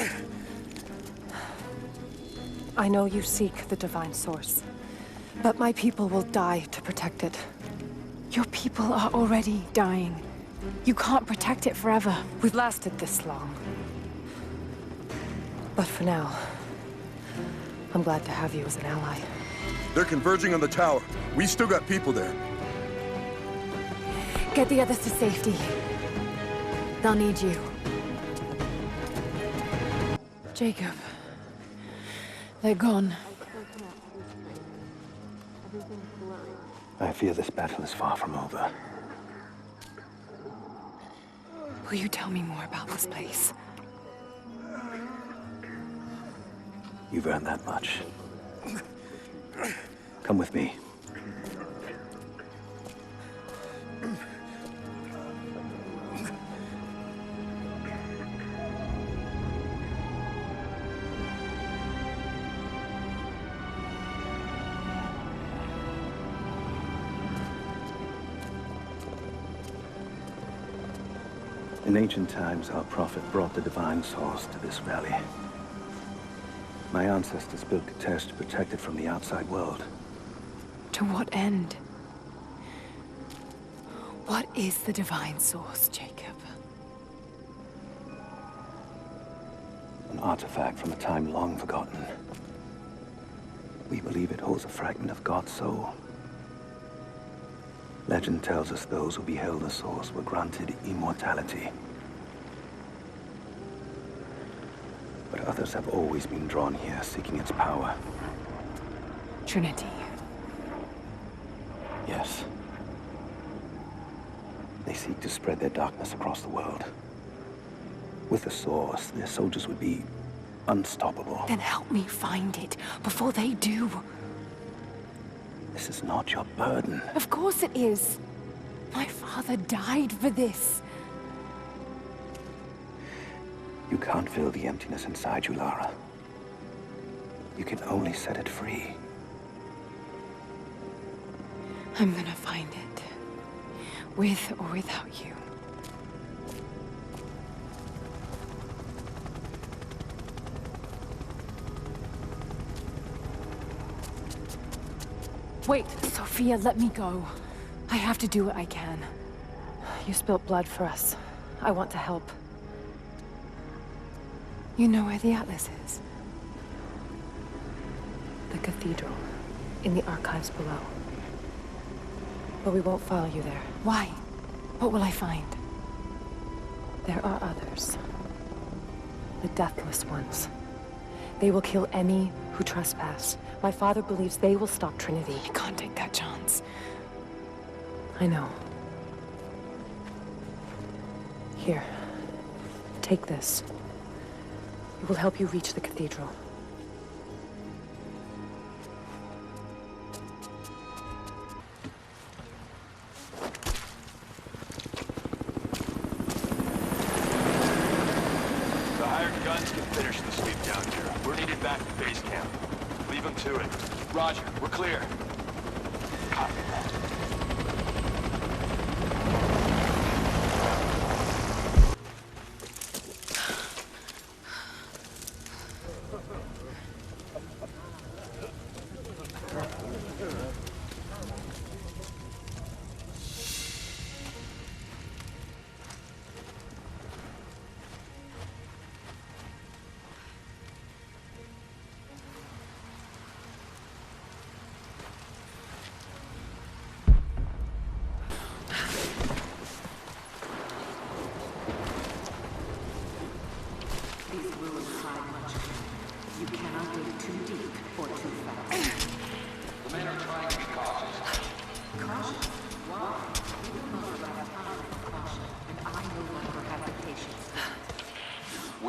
I know you seek the Divine Source, but my people will die to protect it. Your people are already dying. You can't protect it forever. We've lasted this long. But for now, I'm glad to have you as an ally. They're converging on the tower. We still got people there. Get the others to safety. They'll need you. Jacob. They're gone. I fear this battle is far from over. Will you tell me more about this place? You've earned that much. Come with me. In ancient times, our prophet brought the divine source to this valley. My ancestors built Kitezh to protect it from the outside world. To what end? What is the divine source, Jacob? An artifact from a time long forgotten. We believe it holds a fragment of God's soul. Legend tells us those who beheld the source were granted immortality. But others have always been drawn here, seeking its power. Trinity. Yes. They seek to spread their darkness across the world. With the source, their soldiers would be unstoppable. Then help me find it before they do. This is not your burden. Of course it is. My father died for this. You can't fill the emptiness inside you, Lara. You can only set it free. I'm gonna find it. With or without you. Wait, Sophia, let me go. I have to do what I can. You spilt blood for us. I want to help. You know where the Atlas is? The cathedral. In the archives below. But we won't follow you there. Why? What will I find? There are others. The Deathless Ones. They will kill any who trespass. My father believes they will stop Trinity. I can't take that chance. I know. Here. Take this. It will help you reach the cathedral. The hired guns can finish the sweep down here. We're needed back at base camp. Leave them to it. Roger, we're clear. Copy that.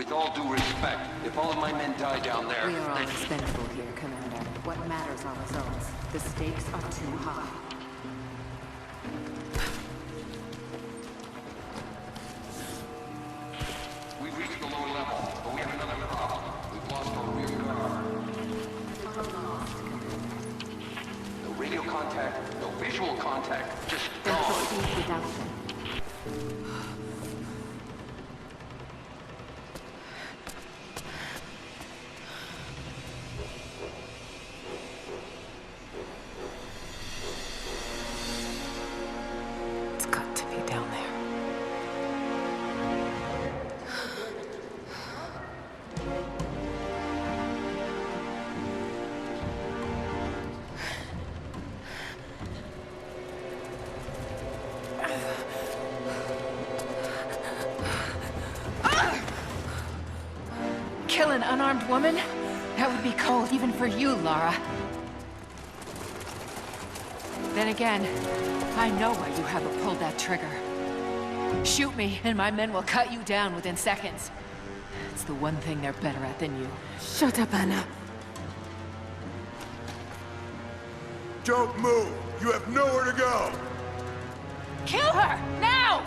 With all due respect, if all of my men die down there... We are all expendable here, Commander. What matters are results. The stakes are too high. We've reached the lower level, but we have another problem. We've lost our rear guard. No radio contact, no visual contact, just Then gone. proceed without them. It's got to be down there. Kill an unarmed woman? That would be cold even for you, Lara. Then again, I know why you haven't pulled that trigger. Shoot me, and my men will cut you down within seconds. It's the one thing they're better at than you. Shut up, Anna. Don't move! You have nowhere to go! Kill her! Now!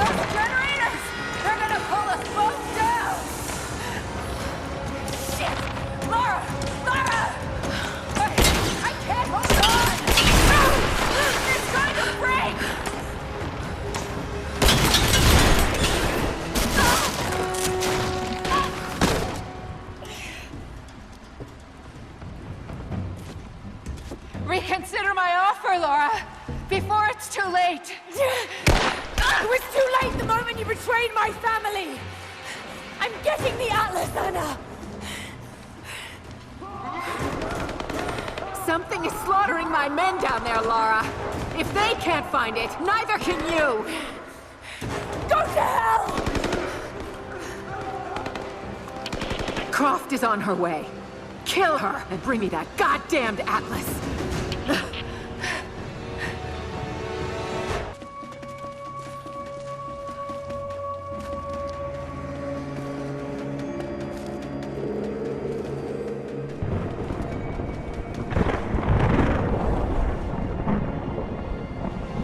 Those generators! They're gonna pull us both down! Shit! Lara! Lara! I can't hold on! It's going to break! Reconsider my offer, Laura, before it's too late. It was too late the moment you betrayed my family! I'm getting the Atlas, Anna! Something is slaughtering my men down there, Lara. If they can't find it, neither can you. Go to hell! Croft is on her way. Kill her and bring me that goddamned Atlas.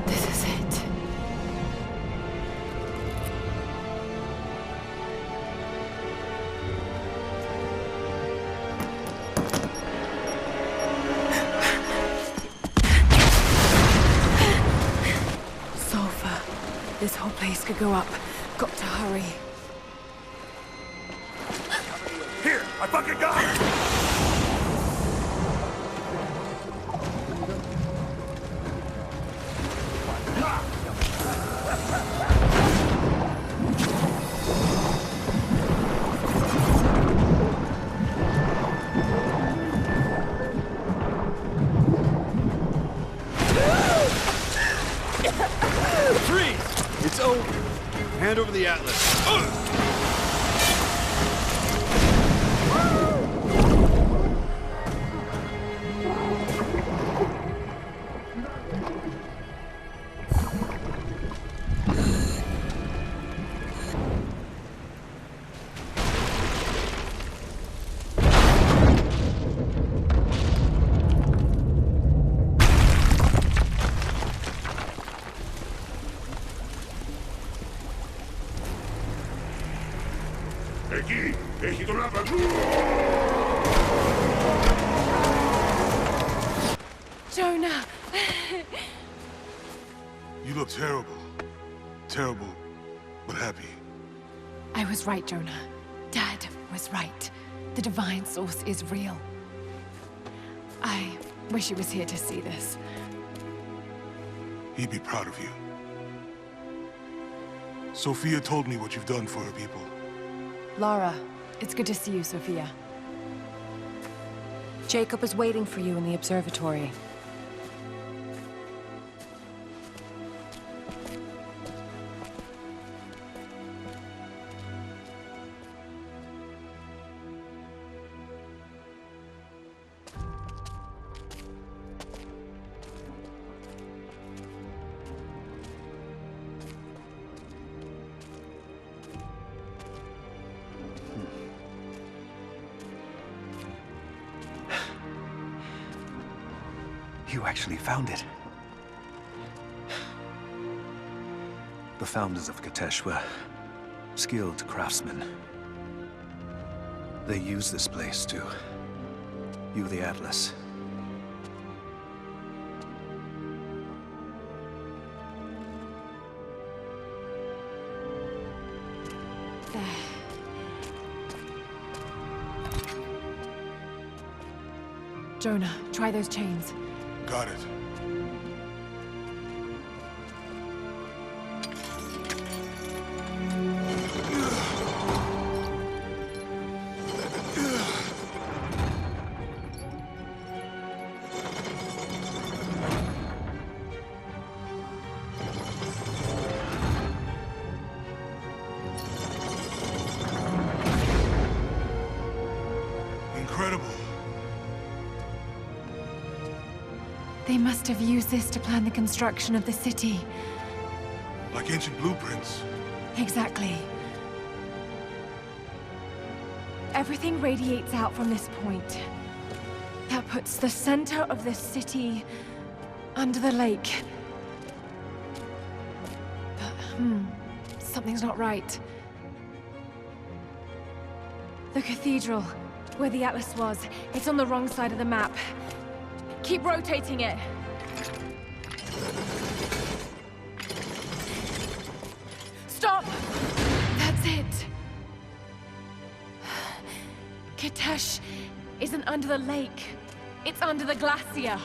This is it. Sulfur. This whole place could go up. Got to hurry. Here, I fucking got it! Freeze! It's over. Hand over the Atlas. Εκεί! Έχει τον άπαξο! Jonah! You look terrible. Terrible, but happy. I was right, Jonah. Dad was right. The divine source is real. I wish he was here to see this. He'd be proud of you. Sophia told me what you've done for her people. Lara, it's good to see you, Sophia. Jacob is waiting for you in the observatory. You actually found it. The founders of Kitezh were skilled craftsmen. They used this place to view the Atlas. There. Jonah, try those chains. Got it. Incredible. They must have used this to plan the construction of the city. Like ancient blueprints. Exactly. Everything radiates out from this point. That puts the center of the city under the lake. But, something's not right. The cathedral, where the Atlas was, it's on the wrong side of the map. Keep rotating it. Stop! That's it. Kitezh isn't under the lake. It's under the glacier.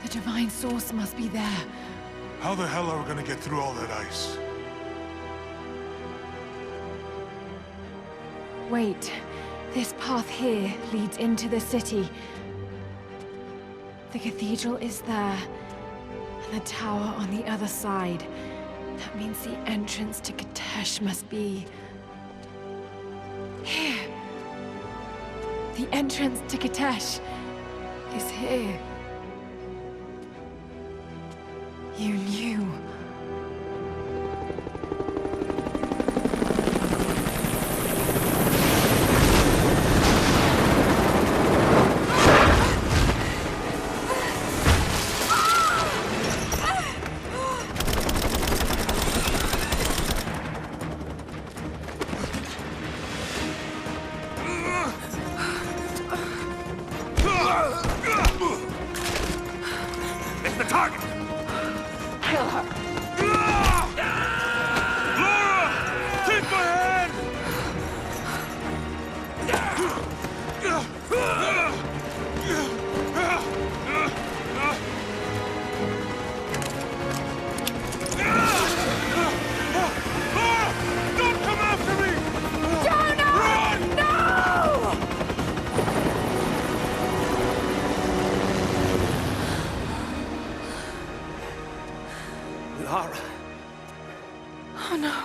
The divine source must be there. How the hell are we gonna get through all that ice? Wait. This path here leads into the city. The cathedral is there, and the tower on the other side. That means the entrance to Kitezh must be... here. The entrance to Kitezh is here. You knew. It's the target! Kill her. Laura! Take my hand! Laura! Don't come after me! Jonah! Run! No! Lara. Oh no.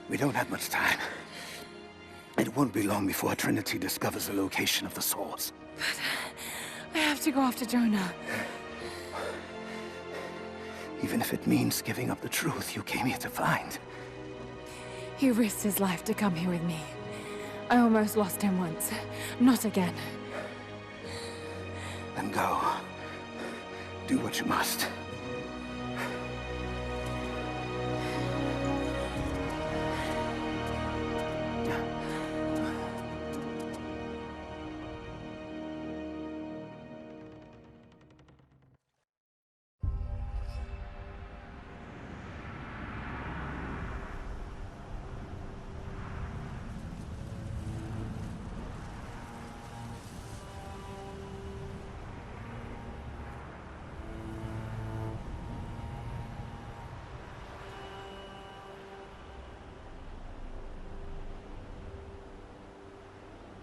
We don't have much time. It won't be long before Trinity discovers the location of the source. I have to go after Jonah. Even if it means giving up the truth you came here to find. He risked his life to come here with me. I almost lost him once. Not again. Then go. Do what you must.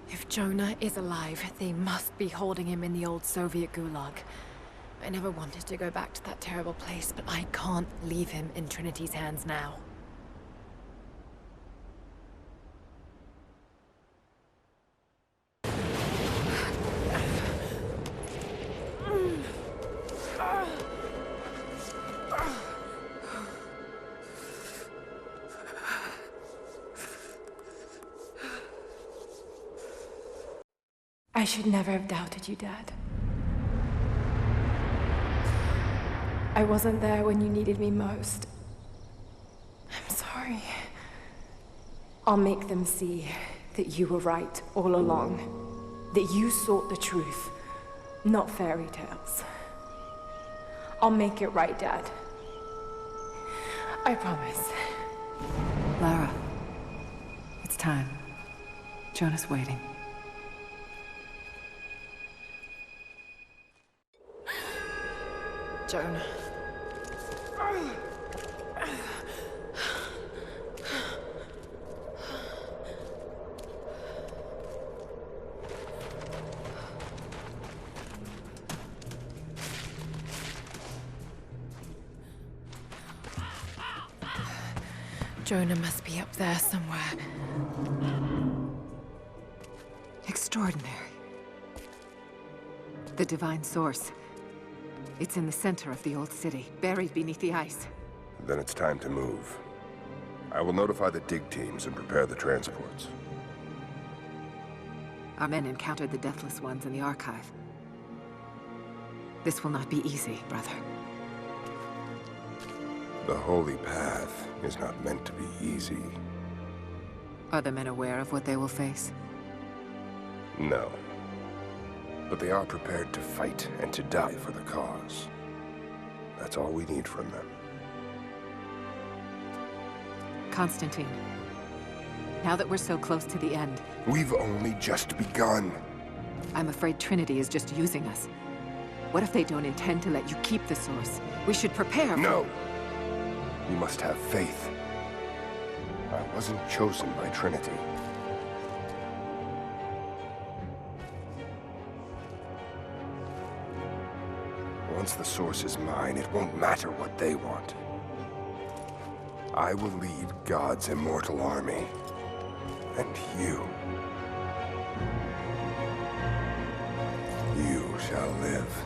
If Jonah is alive, they must be holding him in the old Soviet gulag. I never wanted to go back to that terrible place, but I can't leave him in Trinity's hands now. I should never have doubted you, Dad. I wasn't there when you needed me most. I'm sorry. I'll make them see that you were right all along. That you sought the truth, not fairy tales. I'll make it right, Dad. I promise. Lara, it's time. Jonah's waiting. Jonah. Jonah must be up there somewhere. Extraordinary. The Divine Source. It's in the center of the old city, buried beneath the ice. Then it's time to move. I will notify the dig teams and prepare the transports. Our men encountered the Deathless Ones in the Archive. This will not be easy, brother. The Holy Path is not meant to be easy. Are the men aware of what they will face? No. But they are prepared to fight and to die for the cause. That's all we need from them. Constantine, now that we're so close to the end... We've only just begun. I'm afraid Trinity is just using us. What if they don't intend to let you keep the Source? We should prepare for... No! You must have faith. I wasn't chosen by Trinity. Once the Source is mine, it won't matter what they want. I will lead God's immortal army. And you shall live.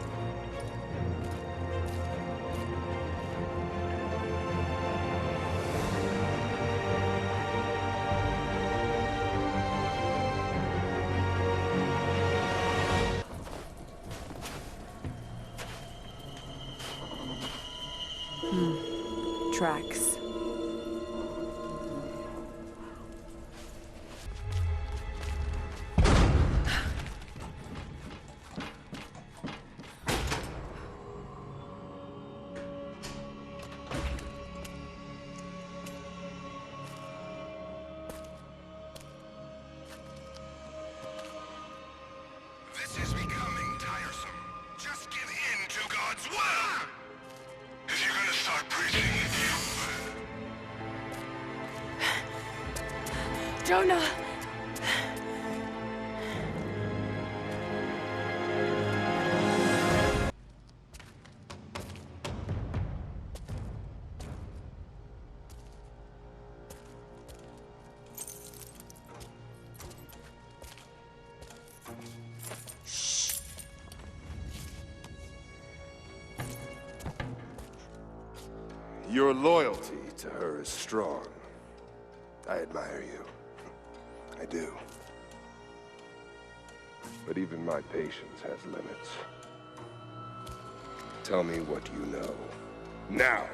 Tracks. This is becoming tiresome. Just give in to God's will! If you're gonna start preaching, Jonah! Your loyalty to her is strong. I admire you. I do. But even my patience has limits. Tell me what you know. Now!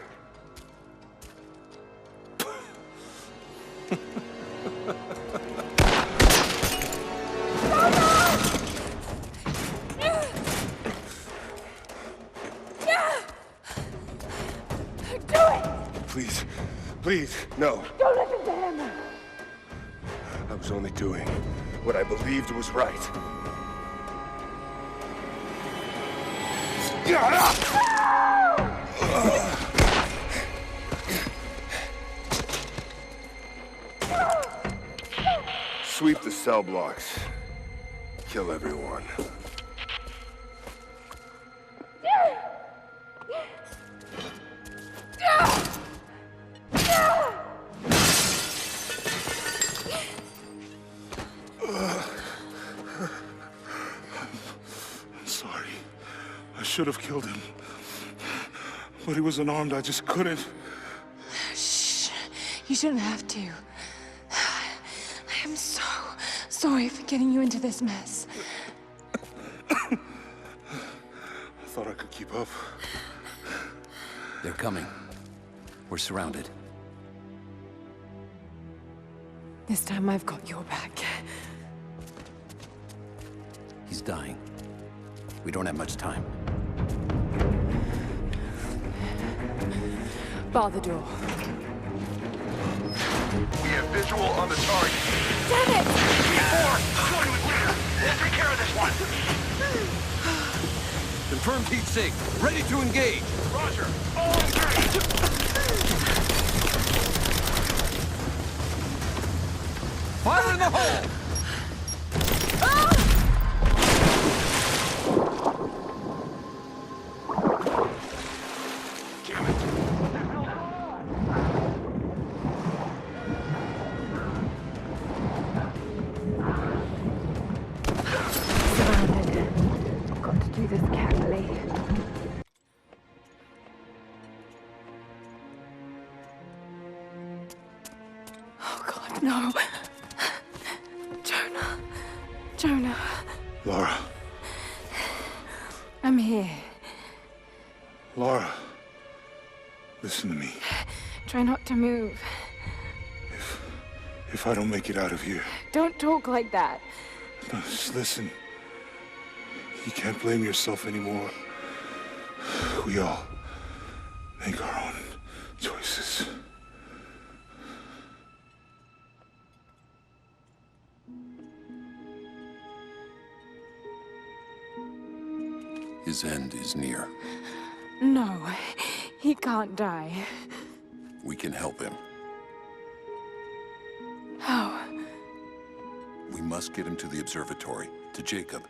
Please, please, no. Don't listen to him! I was only doing what I believed was right. Sweep the cell blocks. Kill everyone. Sorry. I should have killed him. But he was unarmed, I just couldn't. Shh. You shouldn't have to. I am so sorry for getting you into this mess. keep up. They're coming. We're surrounded. This time I've got your back. He's dying. We don't have much time. Bar the door. We have visual on the target. Damn it! C4, join with leader. We'll take care of this one. Confirmed heat sink. Ready to engage. Roger. All engaged. Fire in the hole! Surrounded. I've got to do this carefully. Oh God, no. Jonah. Jonah. Lara. I'm here. Lara. Listen to me. Try not to move. If I don't make it out of here, Don't talk like that. no, just listen. You can't blame yourself anymore. We all make our own choices. His end is near. No, he can't die. We can help him. How? We must get him to the observatory, to Jacob.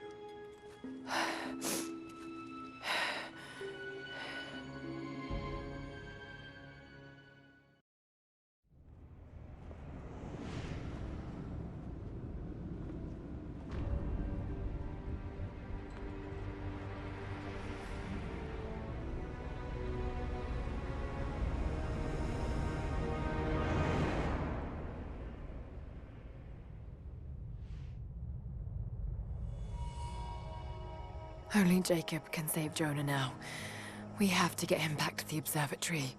Only Jacob can save Jonah now. We have to get him back to the observatory.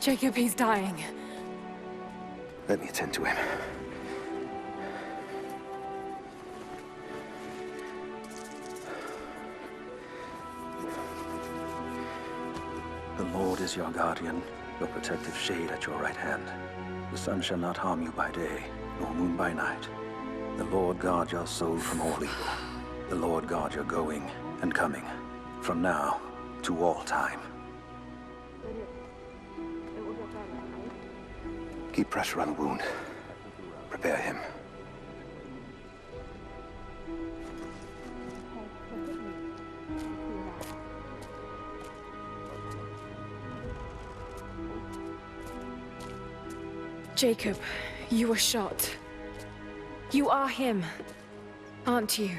Jacob, he's dying. Let me attend to him. The Lord is your guardian, your protective shade at your right hand. The sun shall not harm you by day, nor moon by night. The Lord guard your soul from all evil. The Lord guard your going and coming, from now to all time. Keep pressure on the wound. Prepare him. Jacob, you were shot. You are him, aren't you?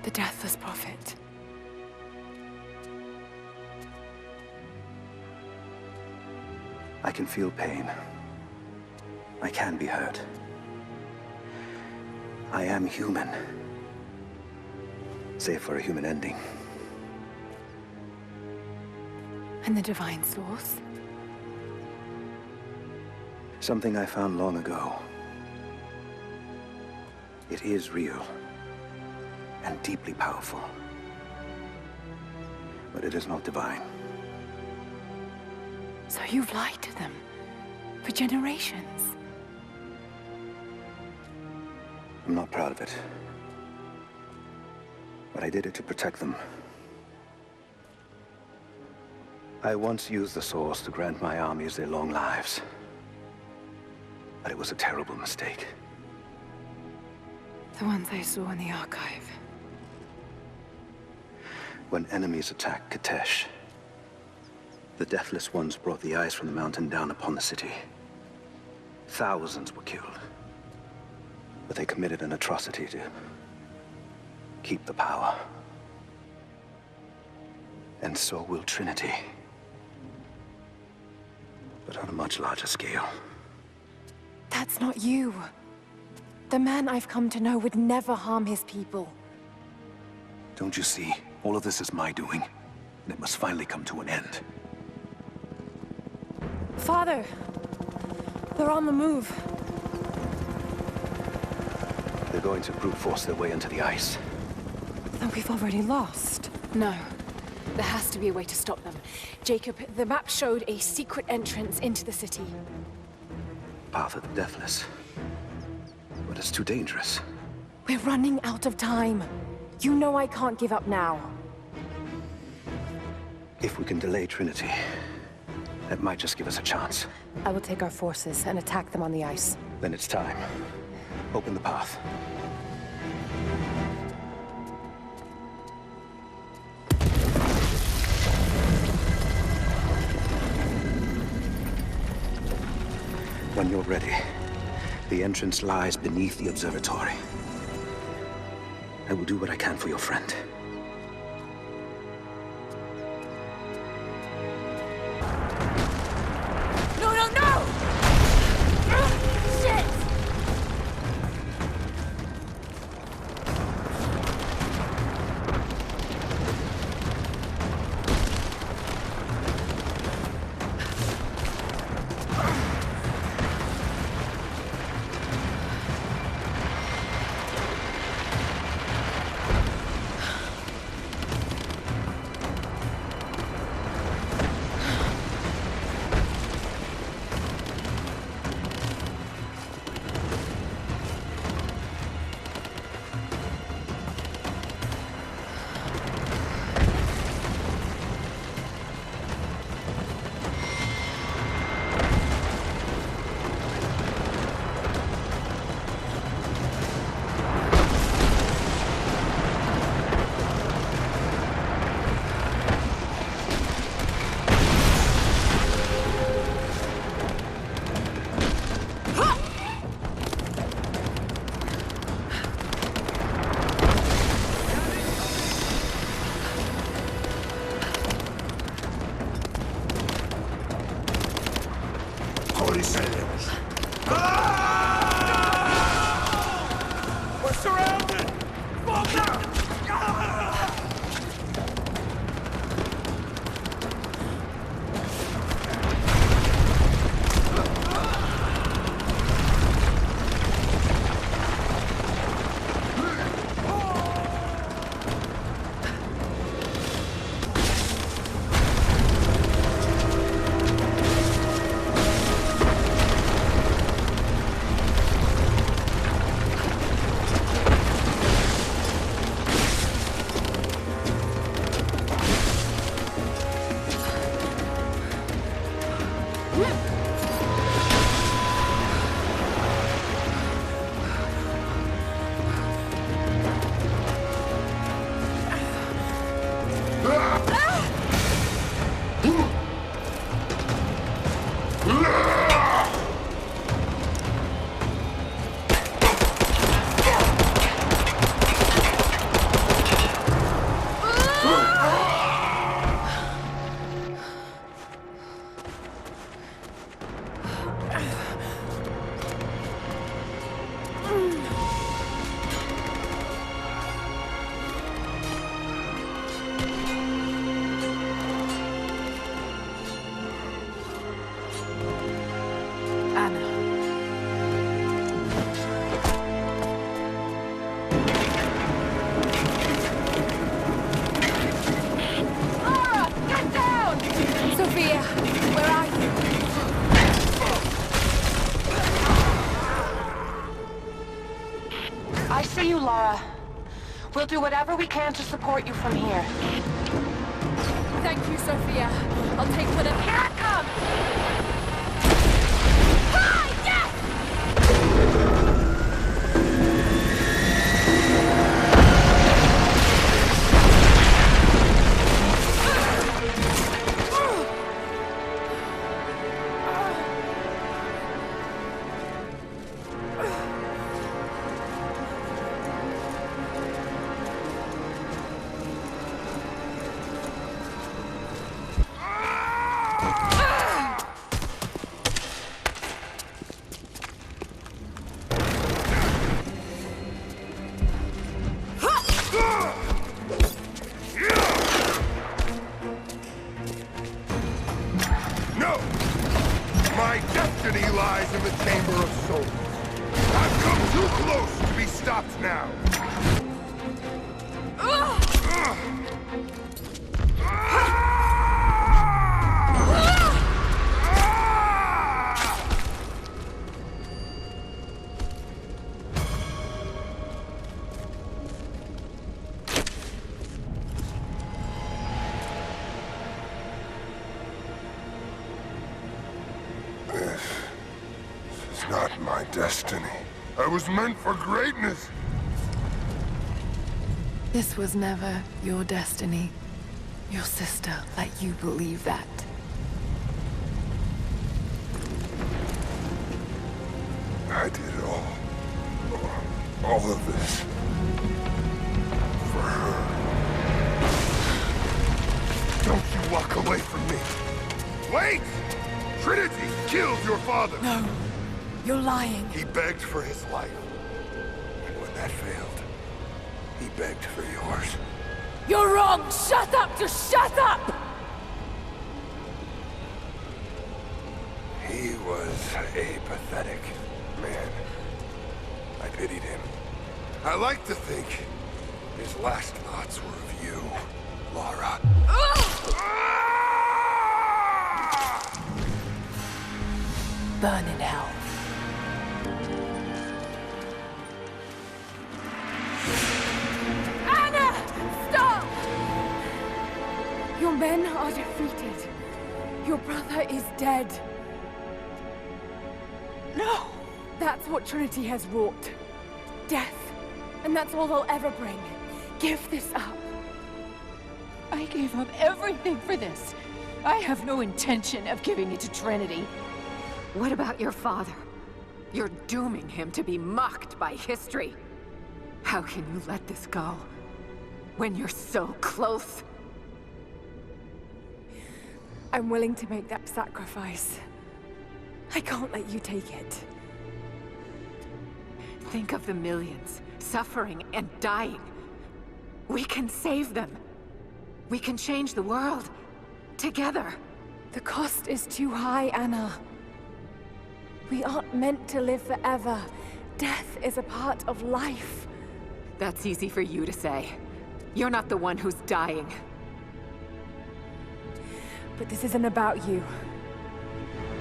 The Deathless Prophet. I can feel pain. I can be hurt. I am human. Save for a human ending. And the Divine Source? Something I found long ago. It is real and deeply powerful. But it is not divine. So you've lied to them for generations. I'm not proud of it. But I did it to protect them. I once used the Source to grant my armies their long lives. But it was a terrible mistake. The ones I saw in the archive. When enemies attacked Katesh, the Deathless Ones brought the ice from the mountain down upon the city. Thousands were killed. But they committed an atrocity to keep the power. And so will Trinity. But on a much larger scale. That's not you. The man I've come to know would never harm his people. Don't you see? All of this is my doing. And it must finally come to an end. Father! They're on the move. They're going to brute force their way into the ice. Then we've already lost. No. There has to be a way to stop them. Jacob, the map showed a secret entrance into the city. Path of the Deathless. But it's too dangerous. We're running out of time. You know I can't give up now. If we can delay Trinity, that might just give us a chance. I will take our forces and attack them on the ice. Then it's time. Open the path. When you're ready, the entrance lies beneath the observatory. I will do what I can for your friend. No, no, no! Shit! We're surrounded! Fall back! I see you, Lara. We'll do whatever we can to support you from here. Thank you, Sophia. I'll take whatever. Here it comes! Ah, yes! lies in the Chamber of Souls. I've come too close to be stopped now. This is not my destiny. I was meant for greatness. This was never your destiny. Your sister let you believe that. I did all of this for her. Don't you walk away from me. Wait! Trinity killed your father. No, you're lying. He begged for his life. And when that failed, he begged for yours. You're wrong! Shut up! Just shut up! He was a pathetic man. I pitied him. I like to think his last thoughts were of you, Lara. Burn in hell. Anna! Stop! Your men are defeated. Your brother is dead. No! That's what Trinity has wrought. Death. And that's all they'll ever bring. Give this up. I gave up everything for this. I have no intention of giving it to Trinity. What about your father? You're dooming him to be mocked by history. How can you let this go? When you're so close? I'm willing to make that sacrifice. I can't let you take it. Think of the millions, suffering and dying. We can save them. We can change the world. Together. The cost is too high, Anna. We aren't meant to live forever. Death is a part of life. That's easy for you to say. You're not the one who's dying. But this isn't about you.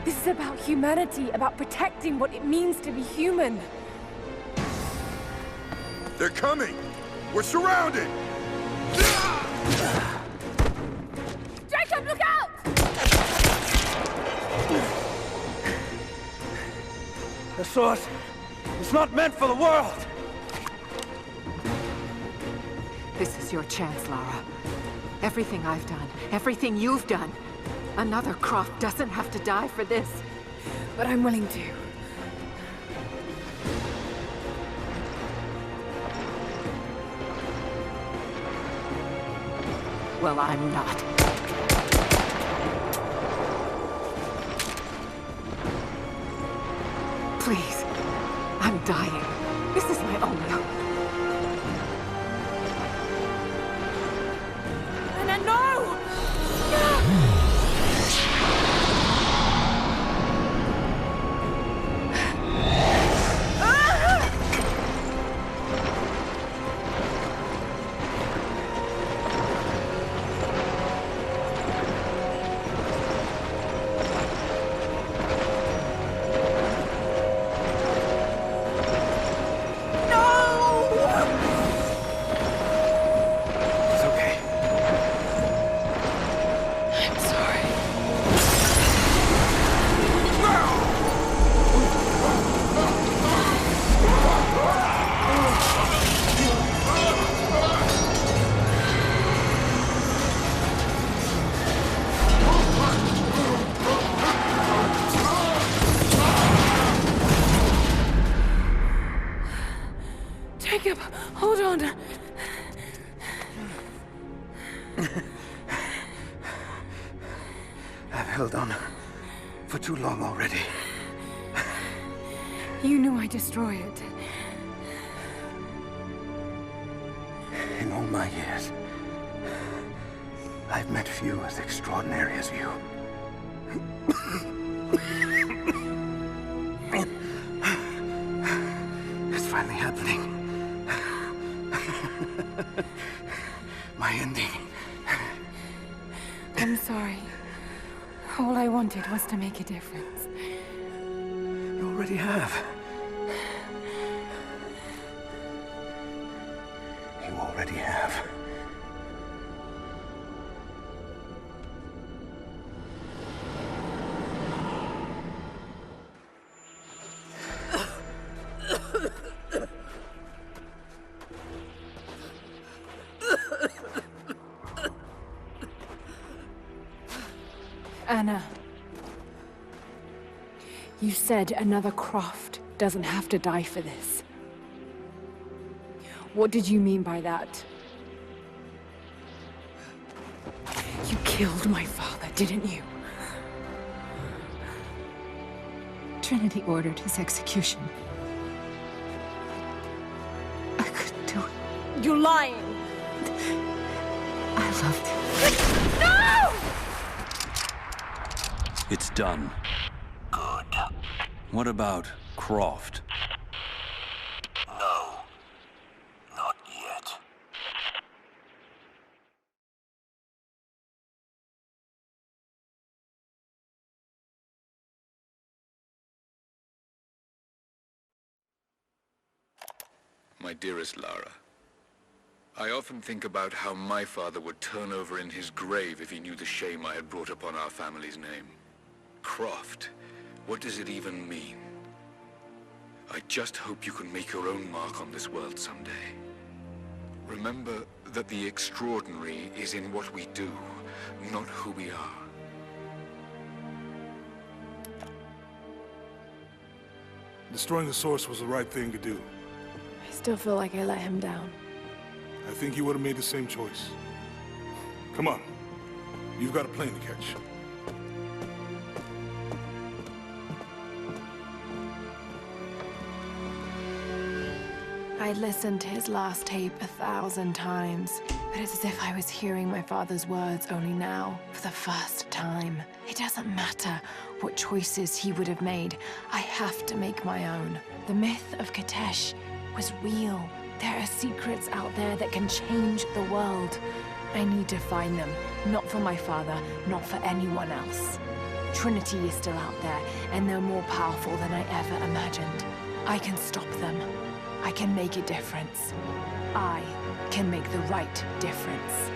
This is about humanity, about protecting what it means to be human. They're coming! We're surrounded! Jacob, look out! The sword is not meant for the world! This is your chance, Lara. Everything I've done, everything you've done. Another Croft doesn't have to die for this. But I'm willing to. Well, I'm not. Please. I'm dying. This is my only hope. Anna, no! Jacob, hold on. I've held on for too long already. You knew I'd destroy it. In all my years, I've met few as extraordinary as you. happening? My ending. I'm sorry. All I wanted was to make a difference. You already have. You already have. Anna. You said another Croft doesn't have to die for this. What did you mean by that? You killed my father, didn't you? Trinity ordered his execution. I couldn't do it. You're lying! I loved him. No! It's done. Good. What about Croft? No. Not yet. My dearest Lara, I often think about how my father would turn over in his grave if he knew the shame I had brought upon our family's name. Croft, what does it even mean? I just hope you can make your own mark on this world someday. Remember that the extraordinary is in what we do, not who we are. Destroying the source was the right thing to do. I still feel like I let him down. I think you would have made the same choice. Come on. You've got a plane to catch. I listened to his last tape 1,000 times, but it's as if I was hearing my father's words only now, for the first time. It doesn't matter what choices he would have made. I have to make my own. The myth of Kitezh was real. There are secrets out there that can change the world. I need to find them, not for my father, not for anyone else. Trinity is still out there, and they're more powerful than I ever imagined. I can stop them. I can make a difference. I can make the right difference.